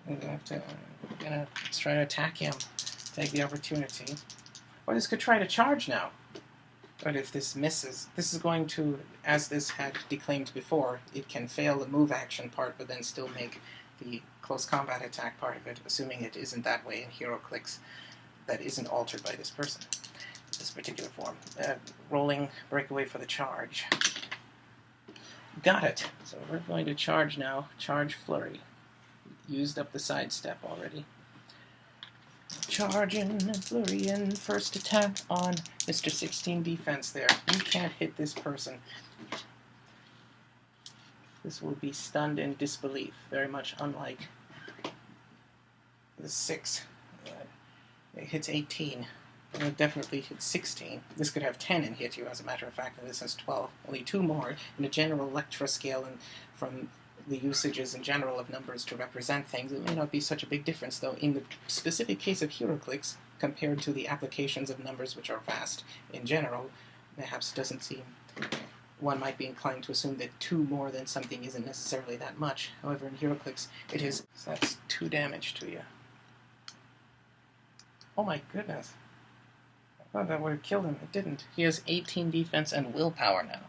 I'm gonna try to attack him, take the opportunity. Or this could try to charge now. But if this misses, this is going to, as this had declaimed before, it can fail the move action part, but then still make the close combat attack part of it, assuming it isn't that way in HeroClix, that isn't altered by this person, this particular form. Rolling breakaway for the charge. Got it. So we're going to charge now. Charge flurry. Used up the sidestep already. Charge in, flurry in, first attack on Mr. 16 defense there. You can't hit this person. This will be stunned in disbelief, very much unlike the 6. It hits 18. And it definitely hits 16. This could have 10 and hit you, as a matter of fact, and this has 12. Only 2 more in a general Electra scale, and from the usages in general of numbers to represent things, it may not be such a big difference, though in the specific case of HeroClix, compared to the applications of numbers which are vast in general, perhaps it doesn't seem... One might be inclined to assume that 2 more than something isn't necessarily that much. However, in HeroClix, it is. So that's 2 damage to you. Oh my goodness. I thought that would have killed him. It didn't. He has 18 defense and willpower now.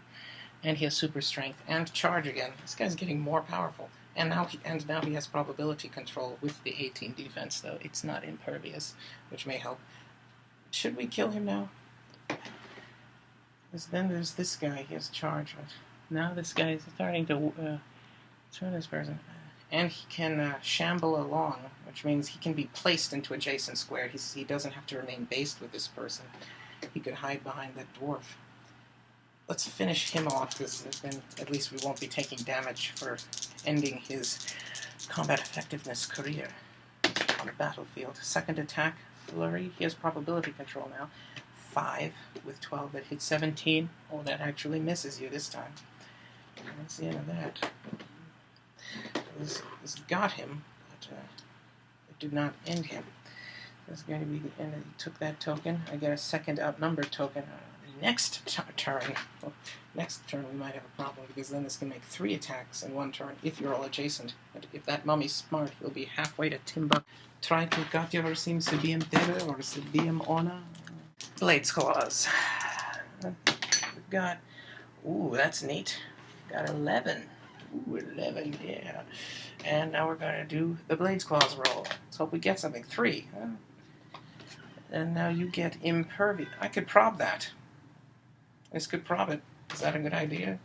And he has super strength and charge again. This guy's getting more powerful. And now he has probability control with the 18 defense, though it's not impervious, which may help. Should we kill him now? Because then there's this guy. He has charge. Now this guy is starting to turn this person. And he can shamble along, which means he can be placed into adjacent square. He doesn't have to remain based with this person. He could hide behind that dwarf. Let's finish him off, because then at least we won't be taking damage for ending his combat effectiveness career on the battlefield. Second attack, flurry. He has probability control now. 5 with 12 that hits 17. Oh, that actually misses you this time. That's the end of that. This got him, but it did not end him. That's going to be the end. He took that token. I get a second outnumbered token. Next turn we might have a problem, because then this can make 3 attacks in 1 turn if you're all adjacent. But if that mummy's smart, he'll be halfway to Timba. Try to cativar sim subium debe or subium ona. Blades Claws. We've got... Ooh, that's neat. Got 11. Ooh, 11, yeah. And now we're going to do the Blades Claws roll. Let's hope we get something. 3. And now you get impervious. I could prob that. This could prob it. Is that a good idea?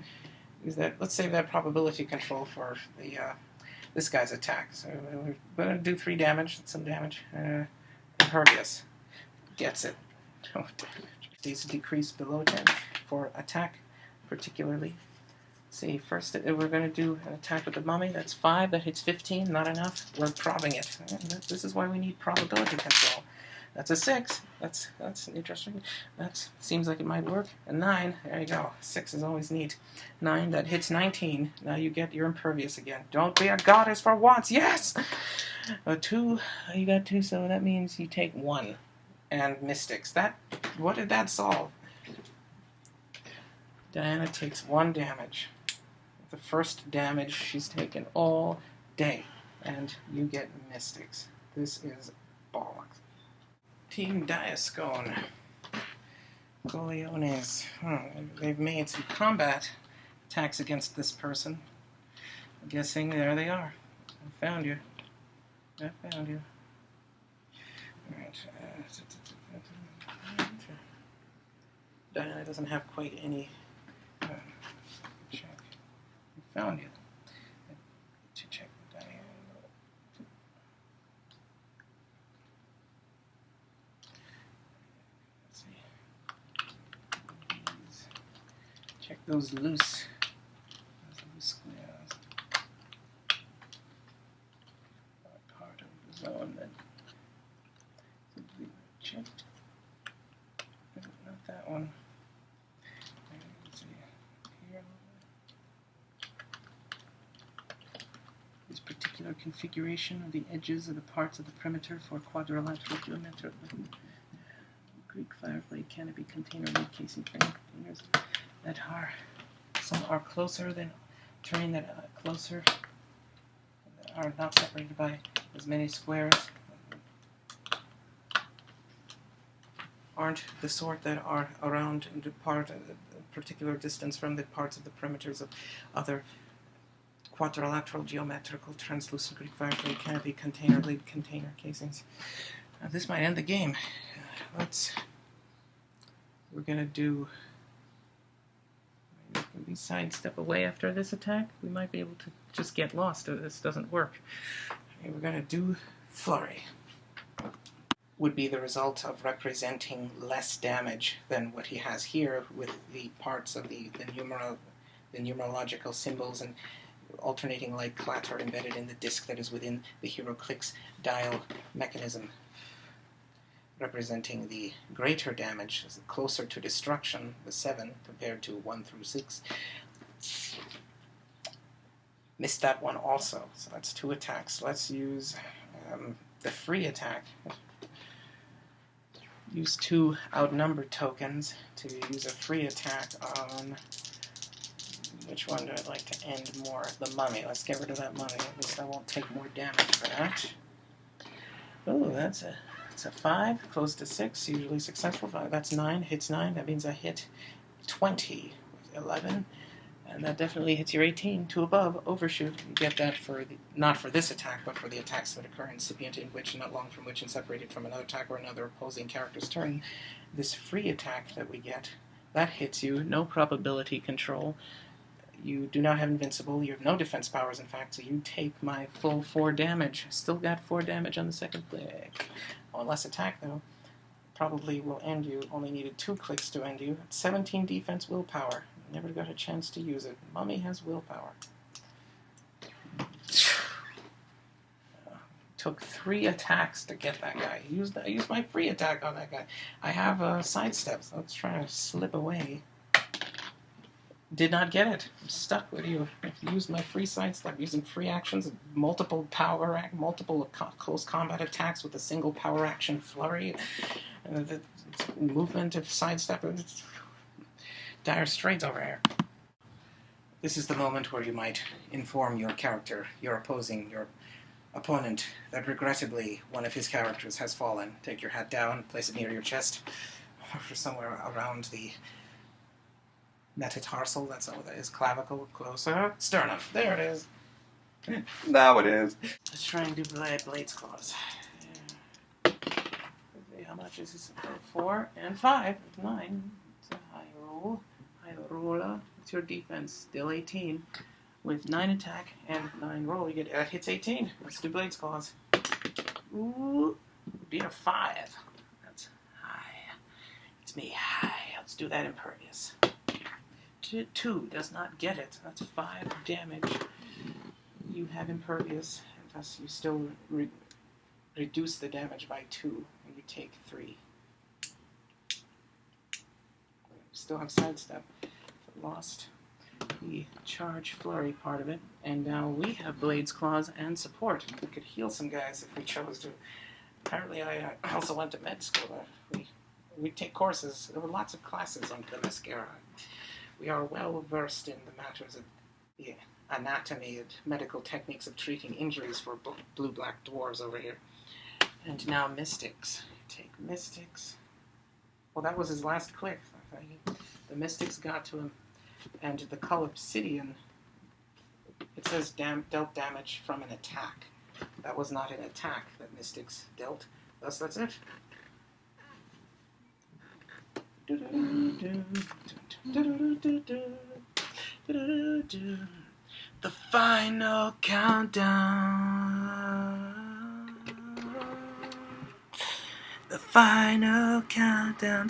Let's save that probability control for the this guy's attack. So we're going to do 3 damage, some damage. Impervious. Gets it. Oh, these decrease below 10 for attack, particularly. See, first we're going to do an attack with the mummy. That's 5. That hits 15. Not enough. We're probbing it. This is why we need probability control. That's a 6. That's interesting. That seems like it might work. A 9. There you go. 6 is always neat. 9. That hits 19. Now you get your impervious again. Don't be a goddess for once. Yes. 2. You got 2. So that means you take 1. And mystics. What did that solve? Diana takes 1 damage. The first damage she's taken all day. And you get mystics. This is bollocks. Team Diascone. Coleones. They've made some combat attacks against this person. I'm guessing there they are. I found you. Alright. Diana doesn't have quite any... check. I found you. To check with Diana. Let's see. Check those loose squares. Part of the zone that we checked. Not that one. Let's see. Here. This particular configuration of the edges of the parts of the perimeter for quadrilateral geometric Greek fireblade canopy container lid casing frame containers that are some are closer than terrain that closer are not separated by as many squares. aren't the sort that are around and depart a particular distance from the parts of the perimeters of other quadrilateral geometrical translucent Greek firefly canopy container lid container casings. Now, this might end the game. We're gonna do. Maybe sidestep away after this attack. We might be able to just get lost if this doesn't work. Okay, we're gonna do flurry. Would be the result of representing less damage than what he has here with the parts of the numerological symbols and alternating light clatter embedded in the disk that is within the HeroClix dial mechanism, representing the greater damage, closer to destruction, the 7 compared to 1 through 6. Missed that one also, so that's 2 attacks. Let's use the free attack. Use 2 outnumbered tokens to use a free attack on... Which one do I like to end more? The mummy. Let's get rid of that mummy. At least I won't take more damage for that. Oh, that's a 5, close to 6, usually successful. 5, that's 9, hits 9. That means I hit 20 with 11. And that definitely hits your 18, 2 above, overshoot. You get that for not for this attack, but for the attacks that occur incipient in which, not long from which, and separated from another attack or another opposing character's turn. This free attack that we get, that hits you, no probability control. You do not have invincible, you have no defense powers, in fact, so you take my full 4 damage. Still got 4 damage on the second click. One less attack, though. Probably will end you. Only needed 2 clicks to end you. 17 defense willpower. Never got a chance to use it. Mummy has willpower. Took 3 attacks to get that guy. I used my free attack on that guy. I have sidesteps. Let's try to slip away. Did not get it. I'm stuck with you. I used my free sidestep, using free actions, multiple close combat attacks with a single power action flurry. The movement of sidestep. Dire straits over here. This is the moment where you might inform your character, your opponent, that regrettably one of his characters has fallen. Take your hat down, place it near your chest, or somewhere around the metatarsal, that's all that is, clavicle, closer, sternum, there it is. Now it is. Let's try and do Blade's Claws. How much is this? 4 and 5, 9. It's a high roll. High roller. What's your defense? Still 18. With 9 attack and 9 roll, you get hits 18. Let's do Blade's Claws. Ooh, beat a 5. That's high. It's me high. Let's do that impervious. 2 does not get it. That's 5 damage. You have impervious, and thus you still reduce the damage by 2, and you take 3. Still have sidestep. Lost the charge flurry part of it, and now we have Blade's Claws and support. We could heal some guys if we chose to. Apparently, I also went to med school. We take courses. There were lots of classes on the mascara. We are well versed in the matters of the anatomy and medical techniques of treating injuries for blue-black dwarves over here. And now Mystics. Take Mystics. Well, that was his last click. The Mystics got to him. And the Collapsidian, it says dealt damage from an attack. That was not an attack that Mystics dealt. Thus, that's it. The final countdown. The final countdown.